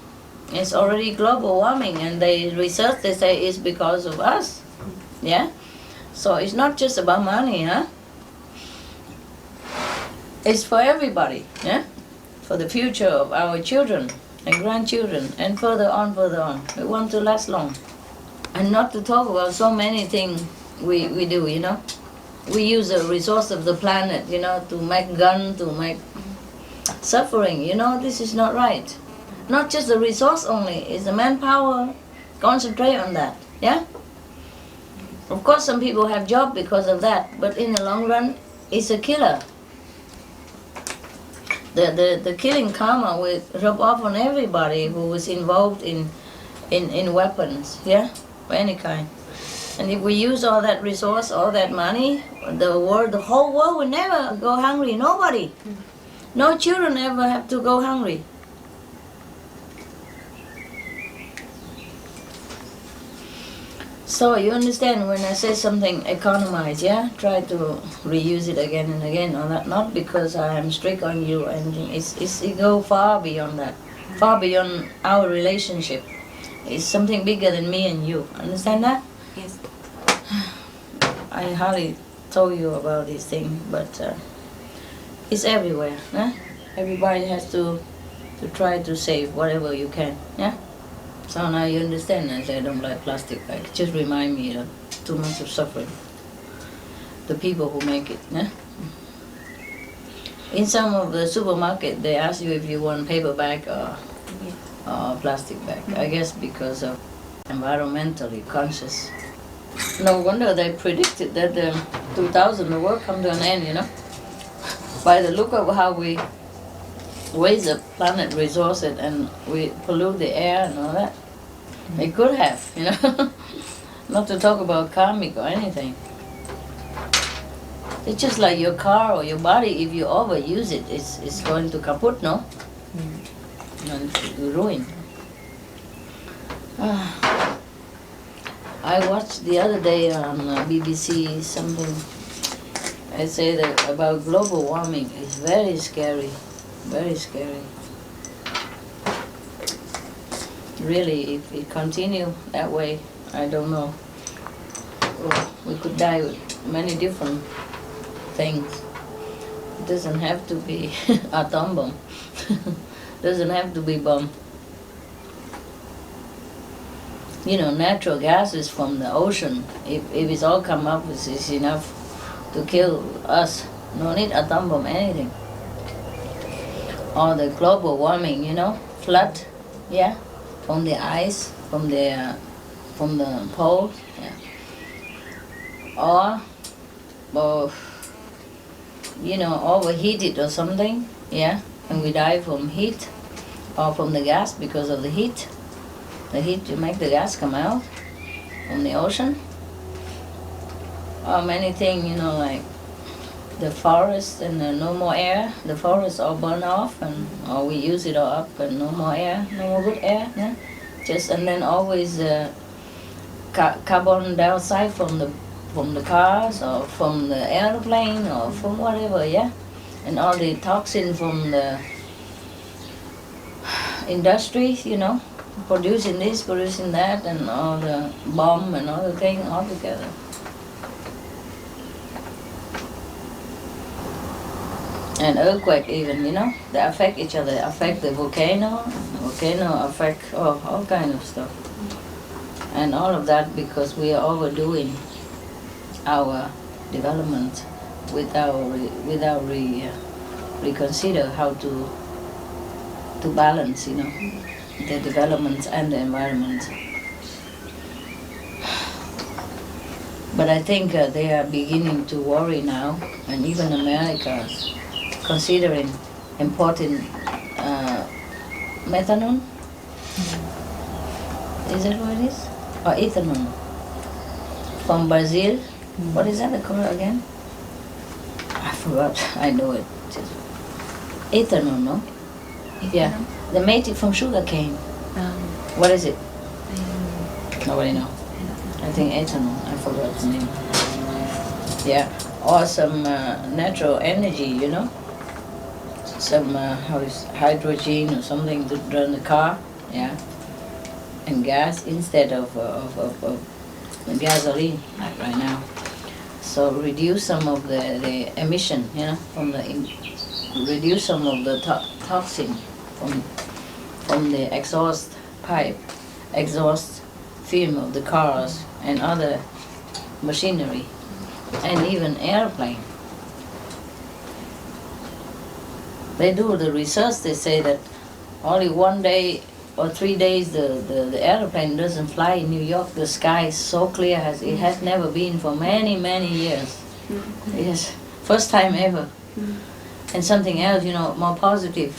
It's already global warming, and the research they say is because of us, yeah? So it's not just about money, huh? It's for everybody, yeah? For the future of our children and grandchildren, and further on. We want to last long. And not to talk about so many things we do, you know. We use the resource of the planet, you know, to make guns, to make suffering, you know, this is not right. Not just the resource only, it's the manpower, concentrate on that, yeah? Of course some people have job because of that, but in the long run, it's a killer. The killing karma will rub off on everybody who was involved in weapons, yeah, of any kind. And if we use all that resource, all that money, the whole world will never go hungry. Nobody, no children ever have to go hungry. So you understand when I say something, economize, yeah? Try to reuse it again and again. Not because I am strict on you or anything. It go far beyond that, far beyond our relationship. It's something bigger than me and you. Understand that? Yes. I hardly told you about this thing, but it's everywhere. Yeah? Everybody has to try to save whatever you can. Yeah. So now you understand. I say I don't like plastic bags. Just remind me of too much of suffering. The people who make it. Yeah? In some of the supermarket, they ask you if you want paper bag or plastic bag. I guess because of environmentally conscious. No wonder they predicted that 2000 the world come to an end, you know. By the look of how we waste the planet resources and we pollute the air and all that. It could have, you know. Not to talk about karmic or anything. It's just like your car or your body, if you overuse it, it's going to kaput, no? And ruin. I watched the other day on BBC something. I say that about global warming. It's very scary, very scary. Really, if it continue that way, I don't know. We could die with many different things. It doesn't have to be atom bomb. Doesn't have to be bomb. You know, natural gases from the ocean, if it's all come up, it's enough to kill us. No need atom bomb, anything. Or the global warming, you know, flood, yeah, from the ice, from the poles, yeah. Or overheated or something, yeah, and we die from heat or from the gas because of the heat. The heat to make the gas come out from the ocean. Or many things, like the forest and no more air. The forest all burn off, and or we use it all up, and no more air, no more good air. Yeah, and then always carbon dioxide from the cars or from the airplane or from whatever. Yeah, and all the toxin from the industry. Producing this, producing that, and all the bomb and all the thing all together. And earthquake even, they affect each other. They affect the volcano affect all kind of stuff. And all of that because we are overdoing our development without reconsider how to balance, the development and the environment. But I think they are beginning to worry now, and even America considering importing methanol. Is that what it is? Or ethanol from Brazil. What is that called again? I forgot. I know it. Ethanol, no? Yeah. They made it from sugar cane. What is it? Nobody knows. I think ethanol. I forgot the name. Yeah. Or some natural energy, some hydrogen or something to run the car, yeah, and gas instead of gasoline, like right now. So reduce some of the emission, reduce some of the toxin from the exhaust film of the cars and other machinery, and even airplane. They do the research. They say that only 1 day or 3 days the airplane doesn't fly in New York. The sky is so clear as it has never been for many, many years. Yes, first time ever. And something else, more positive.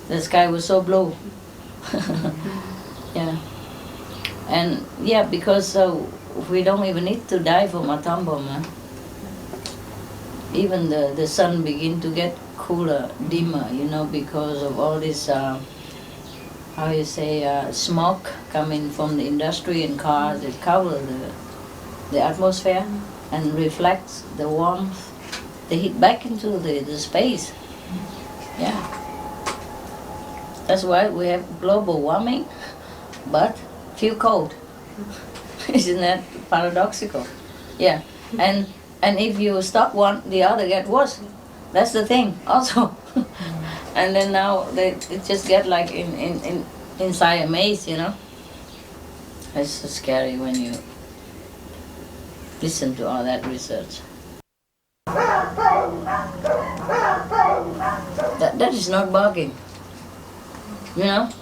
The sky was so blue. Yeah. And yeah, because we don't even need to die from atom bomb. Even the sun begin to get cooler, dimmer, because of all this, smoke coming from the industry and cars that cover the atmosphere and reflects the warmth, the heat back into the space. Yeah. That's why we have global warming, but feel cold. Isn't that paradoxical? Yeah. And if you stop one, the other get worse. That's the thing also. And then now it just get like inside a maze, It's so scary when you listen to all that research. That is not barking.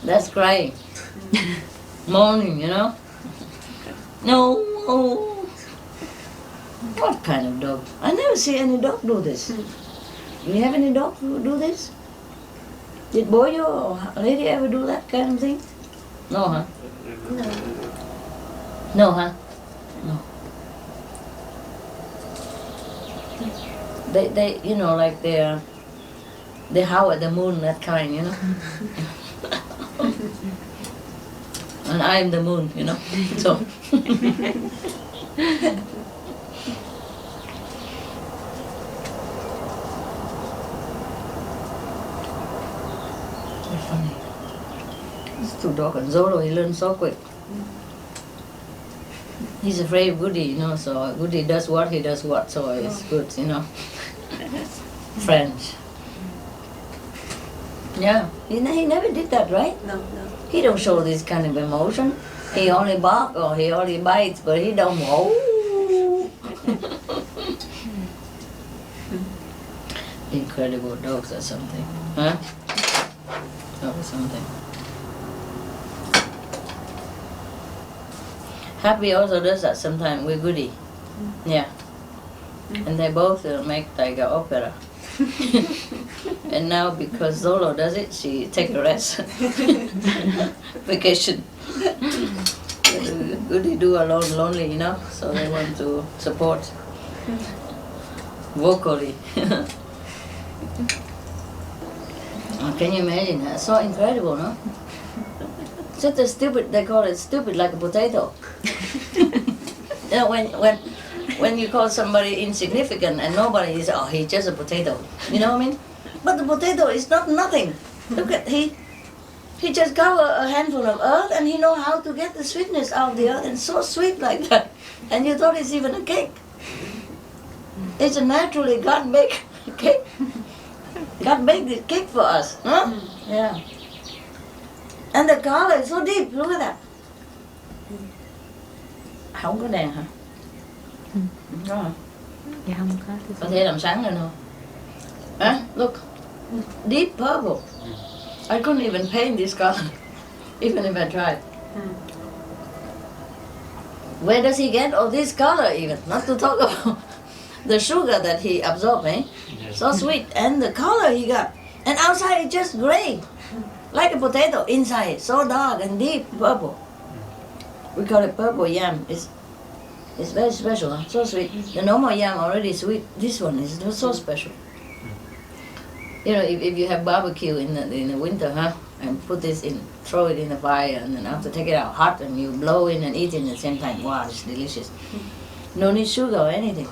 That's crying. Moaning, No. What kind of dog? I never see any dog do this. Do you have any dog who do this? Did Boyo or Lady ever do that kind of thing? No, huh? No. No, huh? No. They like they howl at the moon, that kind, And I'm the moon, so. Funny. These two dogs, and Zolo, he learns so quick. He's afraid of Goody, so Goody does what, he does what, so it's good, French. Yeah, he never did that, right? No. He don't show this kind of emotion. He only bark or he only bites, but he don't whoa. Incredible dogs or something, huh? Or something. Happy also does that sometimes with Goody. Yeah. And they both make like an opera. And now because Zolo does it, she take a rest. Vacation. They do alone, lonely, you know, so they want to support vocally. Can you imagine that? So incredible, no? Such a stupid, they call it stupid like a potato. You know, when you call somebody insignificant and nobody is, oh, he's just a potato. You know what I mean? But the potato is not nothing. Look at, he just cover a handful of earth and he know how to get the sweetness out of the earth, and so sweet like that. And you thought it's even a cake. It's a naturally God made cake. God made this cake for us, huh? Yeah. And the color is so deep, look at that. Không có đèn hả? Đúng rồi. Dạ không có. Có thể làm sáng lên không? Huh? Look, deep purple. I couldn't even paint this color, even if I tried. Where does he get all this color even? Not to talk about the sugar that he absorbed, eh? Yes. So sweet. And the color he got. And outside it's just gray, like a potato. Inside, so dark and deep purple. We call it purple yam. It's very special, huh? So sweet. The normal yam already sweet. This one is so special. You know, if you have barbecue in the winter, huh? And put this in, throw it in the fire, and then after take it out hot, and you blow in and eat it at the same time. Wow, it's delicious. No need sugar or anything.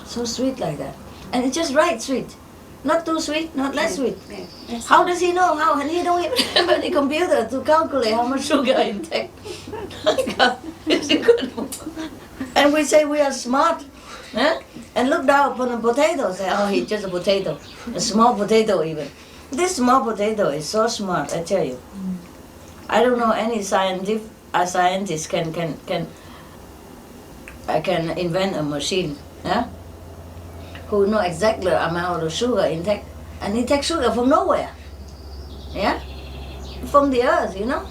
So sweet like that. And it's just right sweet. Not too sweet, not less sweet. How does he know? How? And he don't even have any computer to calculate how much sugar intake. My God, it's incredible. And we say we are smart. Huh? And look down upon a potato, say, oh, he's just a potato. A small potato even. This small potato is so smart, I tell you. I don't know any scientist can invent a machine, yeah? Who know exactly the amount of sugar intake. And he takes sugar from nowhere, yeah? From the earth, you know?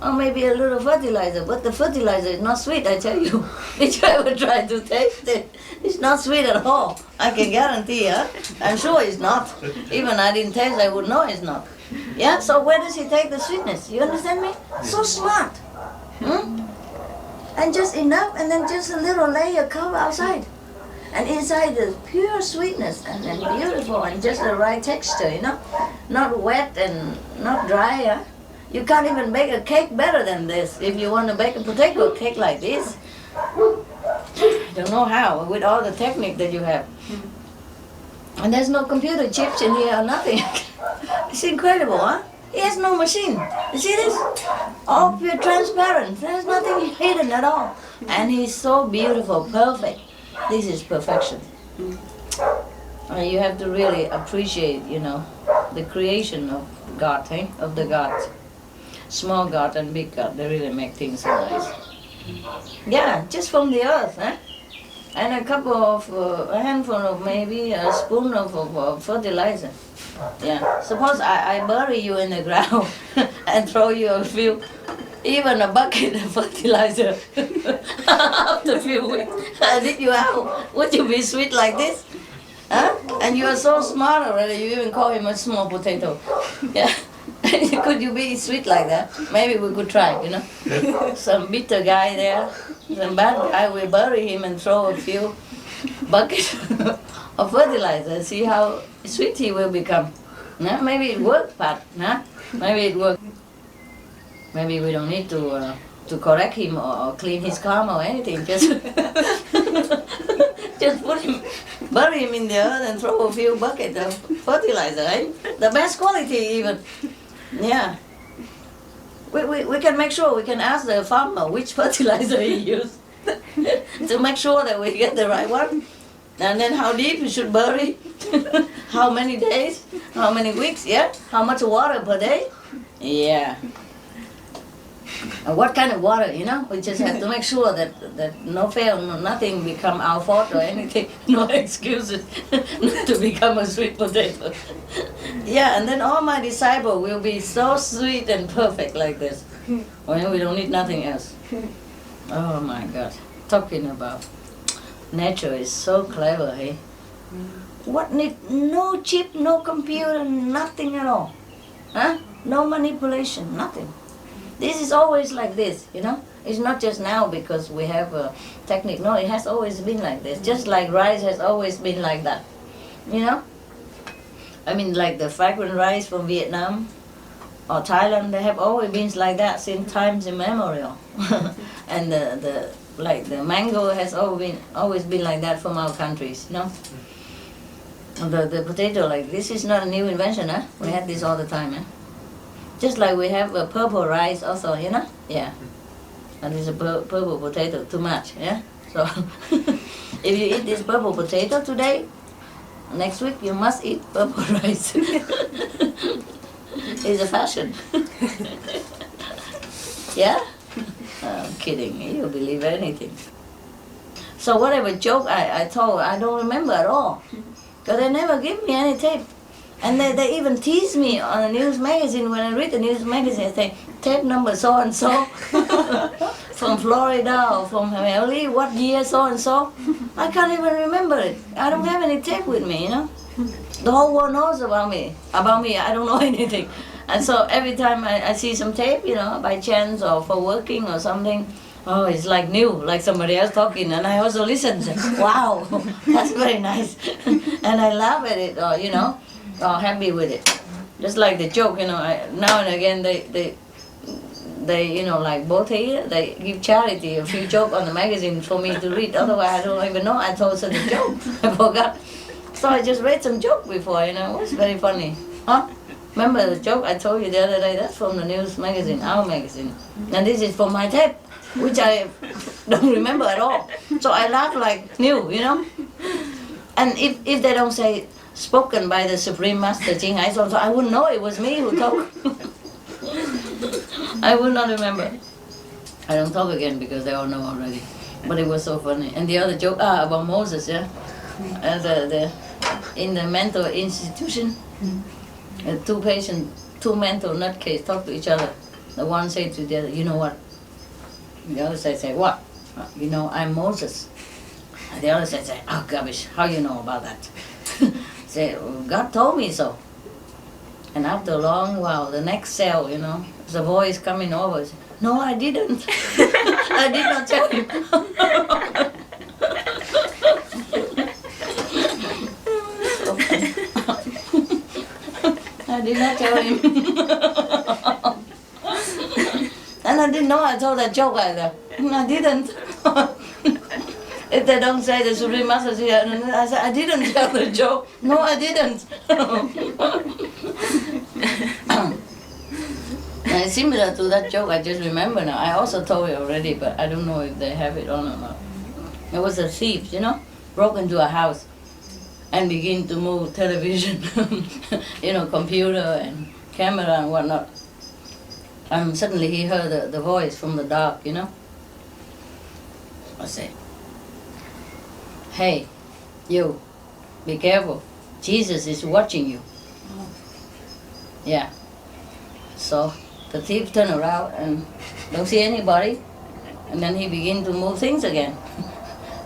Or maybe a little fertilizer, but the fertilizer is not sweet, I tell you. Did you ever try to taste it? It's not sweet at all. I can guarantee, huh? I'm sure it's not. Even I didn't taste, I would know it's not. Yeah, so where does he take the sweetness? You understand me? So smart. Hmm? And just enough, and then just a little layer cover outside. And inside is pure sweetness and beautiful and just the right texture, you know? Not wet and not dry, huh? You can't even bake a cake better than this. If you want to bake a potato cake like this, I don't know how, with all the technique that you have. And there's no computer chips in here or nothing. It's incredible, huh? He has no machine. You see this? All pure transparent. There's nothing hidden at all. And he's so beautiful, perfect. This is perfection. You have to really appreciate, you know, the creation of God, eh? Of the gods. Small God and big God, they really make things so nice. Yeah, just from the earth, eh? And a couple of, a handful of maybe a spoon of fertilizer. Yeah, suppose I bury you in the ground and throw you a few, even a bucket of fertilizer after a few weeks. Dig you out. Would you be sweet like this? Huh? And you are so smart already, you even call him a small potato. Yeah. Could you be sweet like that? Maybe we could try, you know. Some bitter guy there, some bad guy, we bury him and throw a few buckets of fertilizer, see how sweet he will become. No? Maybe it worked, Pat. No? Maybe it worked. Maybe we don't need to correct him or clean his karma or anything. Just put him, bury him in the earth and throw a few buckets of fertilizer, right? The best quality even. Yeah. We can make sure, we can ask the farmer which fertilizer he used to make sure that we get the right one. And then how deep you should bury, how many days, how many weeks, yeah? How much water per day? Yeah. And what kind of water, you know? We just have to make sure that no fail, no, nothing become our fault or anything. No excuses not to become a sweet potato. Yeah, and then all my disciples will be so sweet and perfect like this. When we don't need nothing else. Oh my God. Talking about nature is so clever, hey? What need, no chip, no computer, nothing at all. Huh? No manipulation, nothing. This is always like this, you know? It's not just now because we have a technique. No, it has always been like this. Just like rice has always been like that, you know? I mean, like the fragrant rice from Vietnam or Thailand, they have always been like that since times immemorial. And the mango has always been like that from our countries, you know? The potato, like this is not a new invention, huh? We had this all the time, huh? Just like we have a purple rice also, you know? Yeah. And this is a purple potato, too much, yeah? So, if you eat this purple potato today, next week you must eat purple rice. It's a fashion. Yeah? I'm kidding, you believe anything. So whatever joke I told, I don't remember at all. Because they never give me any tape. And they even tease me on a news magazine. When I read the news magazine, they say, tape number so-and-so from Florida or from Hawaii, what year so-and-so. I can't even remember it. I don't have any tape with me, you know. The whole world knows about me. I don't know anything. And so every time I see some tape, you know, by chance or for working or something, oh, it's like new, like somebody else talking, and I also listen. Say, wow, that's very nice, and I laugh at it, or you know, or happy with it. Just like the joke, you know. Now and again, they you know, like both here, they give charity a few jokes on the magazine for me to read. Otherwise, I don't even know I told such a joke. I forgot. So I just read some joke before, you know. It was very funny, huh? Remember the joke I told you the other day? That's from the news magazine, our magazine, and this is from my tape, which I don't remember at all. So I laugh like new, you know. And if they don't say spoken by the Supreme Master Ching Hai Son, so I wouldn't know it was me who talked. I would not remember. I don't talk again because they all know already. But it was so funny. And the other joke about Moses, yeah, in the mental institution, two mental nutcase talk to each other. The one say to the other, you know what? The other side say, what? You know, I'm Moses. And the other side say, oh, garbage, how you know about that? Say, God told me so. And after a long while, the next cell, you know, the voice coming over, say, no, I didn't. I did not tell him. I did not tell him. And I didn't know I told that joke either. I didn't. If they don't say the Supreme Master, I said, I didn't tell the joke. No, I didn't. And it's similar to that joke I just remember now. I also told it already, but I don't know if they have it on or not. There was a thief, you know, broke into a house and began to move television, you know, computer and camera and whatnot. And suddenly he heard the voice from the dark, you know. I say, hey, you, be careful. Jesus is watching you. Yeah. So the thief turned around and don't see anybody. And then he began to move things again.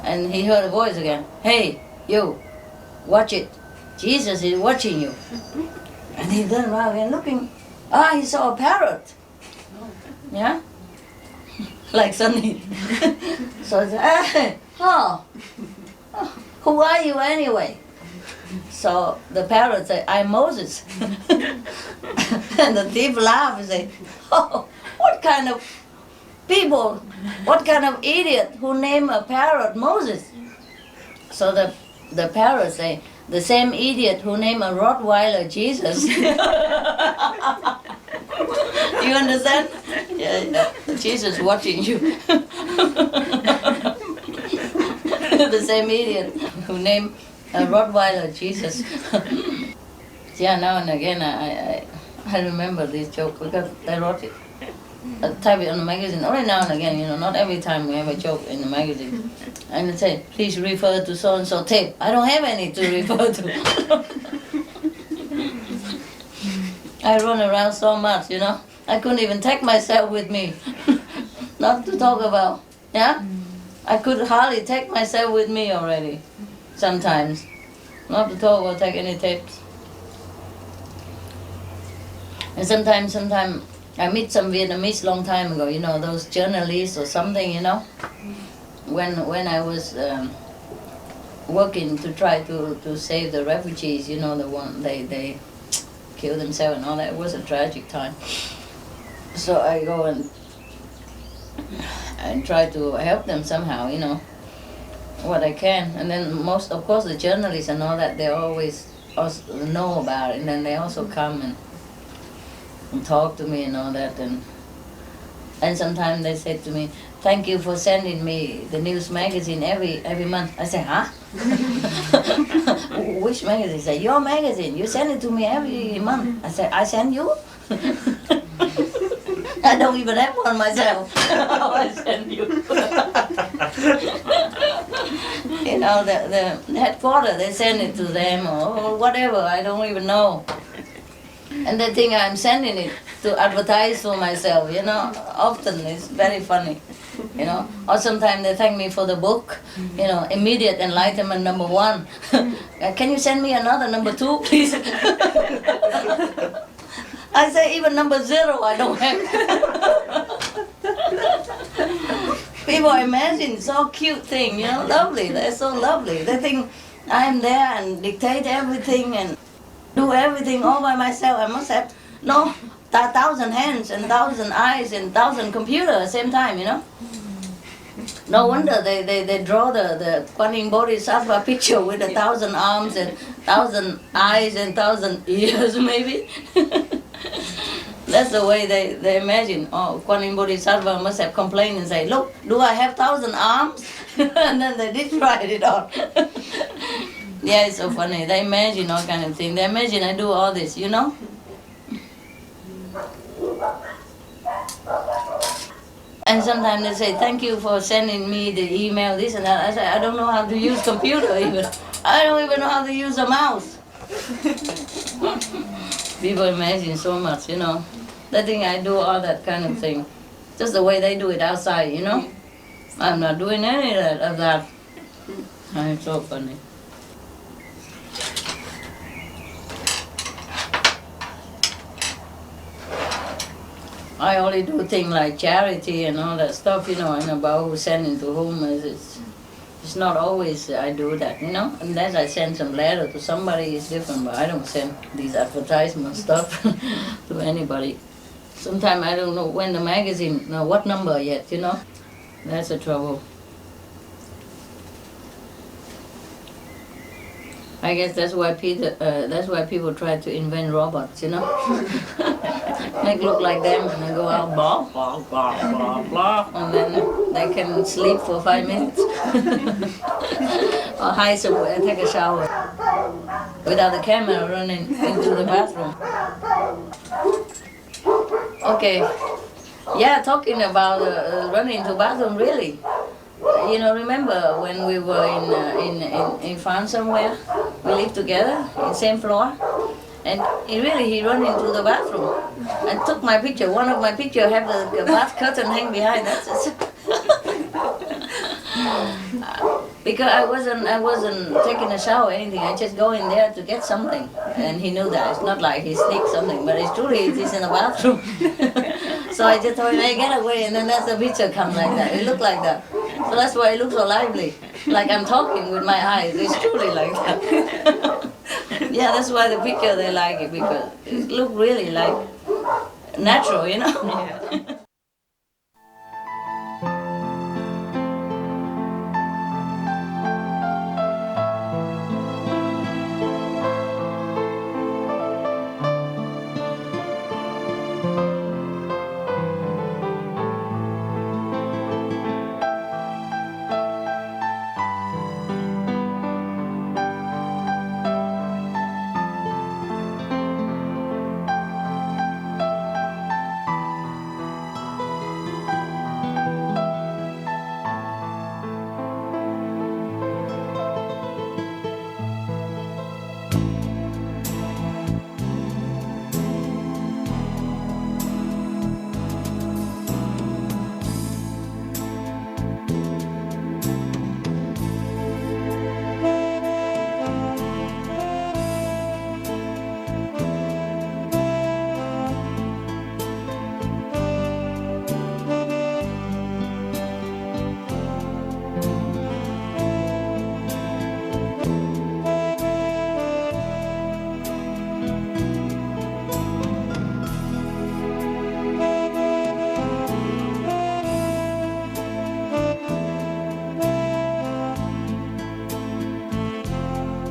And he heard a voice again. Hey, you, watch it. Jesus is watching you. And he turned around and looking. He saw a parrot. Yeah? Like Sunny. So I said, hey, who are you anyway? So the parrot said, I'm Moses. And the thief laughed and said, oh, what kind of people, what kind of idiot who name a parrot Moses? So the parrot said, the same idiot who named a Rottweiler Jesus. You understand? Yeah. Jesus watching you. The same idiot who named a Rottweiler Jesus. Yeah, now and again I remember this joke because I wrote it. I type it on the magazine only now and again, you know, not every time we have a joke in the magazine. And I say, please refer to so-and-so tape. I don't have any to refer to. I run around so much, you know. I couldn't even take myself with me. Not to talk about, yeah? I could hardly take myself with me already, sometimes. Not to talk or take any tapes. And sometimes I meet some Vietnamese long time ago, you know, those journalists or something, you know. When I was working to try to save the refugees, you know, the one they killed themselves and all that. It was a tragic time. So I go and try to help them somehow, you know, what I can. And then most, of course, the journalists and all that, they always also know about it, and then they also come and talk to me and all that. And sometimes they say to me, "Thank you for sending me the news magazine every month." I say, "Huh? Which magazine?" They say, "Your magazine. You send it to me every month." I say, "I send you?" I don't even have one myself. I send you. You know, the headquarters, they send it to them or whatever. I don't even know. And they think I'm sending it to advertise for myself, you know. Often it's very funny, you know. Or sometimes they thank me for the book, you know, Immediate Enlightenment #1. Can you send me another #2, please? I say even #0 I don't have. People imagine so cute thing, you know, lovely. They're so lovely. They think I'm there and dictate everything and do everything all by myself. I must have 1,000 hands and 1,000 eyes and 1,000 computers at the same time, you know. No wonder they draw the Kuan Yin Bodhisattva picture with 1,000 arms and 1,000 eyes and 1,000 ears, maybe. That's the way they imagine. Oh, Kuan Yin Bodhisattva must have complained and say, "Look, do I have 1,000 arms?" And then they did write it on. Yeah, it's so funny. They imagine all kind of things. They imagine I do all this, you know? And sometimes they say, "Thank you for sending me the email, this and that." I say, "I don't know how to use computer even. I don't even know how to use a mouse." People imagine so much, you know. They think I do all that kind of thing. Just the way they do it outside, you know. I'm not doing any of that. It's so funny. I only do things like charity and all that stuff, you know, and about who's sending to whom. It's not always I do that, you know. Unless I send some letter to somebody, it's different, but I don't send these advertisement stuff to anybody. Sometimes I don't know when the magazine, what number yet, you know. That's the trouble. I guess that's why people try to invent robots, you know. Make look like them and they go out blah blah blah blah blah, and then they can sleep for 5 minutes or hide somewhere, take a shower without the camera running into the bathroom. Okay, yeah, talking about running into bathroom, really. You know, remember when we were in France somewhere? We lived together in same floor, and he ran into the bathroom and took my picture. One of my picture have the bath curtain hang behind. That's it. Because I wasn't taking a shower or anything. I just go in there to get something, and he knew that. It's not like he sneaked something, but it's truly he's in the bathroom. So I just told him, "Hey, get away," and then that's the picture come like that. It looked like that. So that's why it looks so lively, like I'm talking with my eyes. It's truly like that. Yeah, that's why the picture they like it, because it look really like natural, you know. Yeah.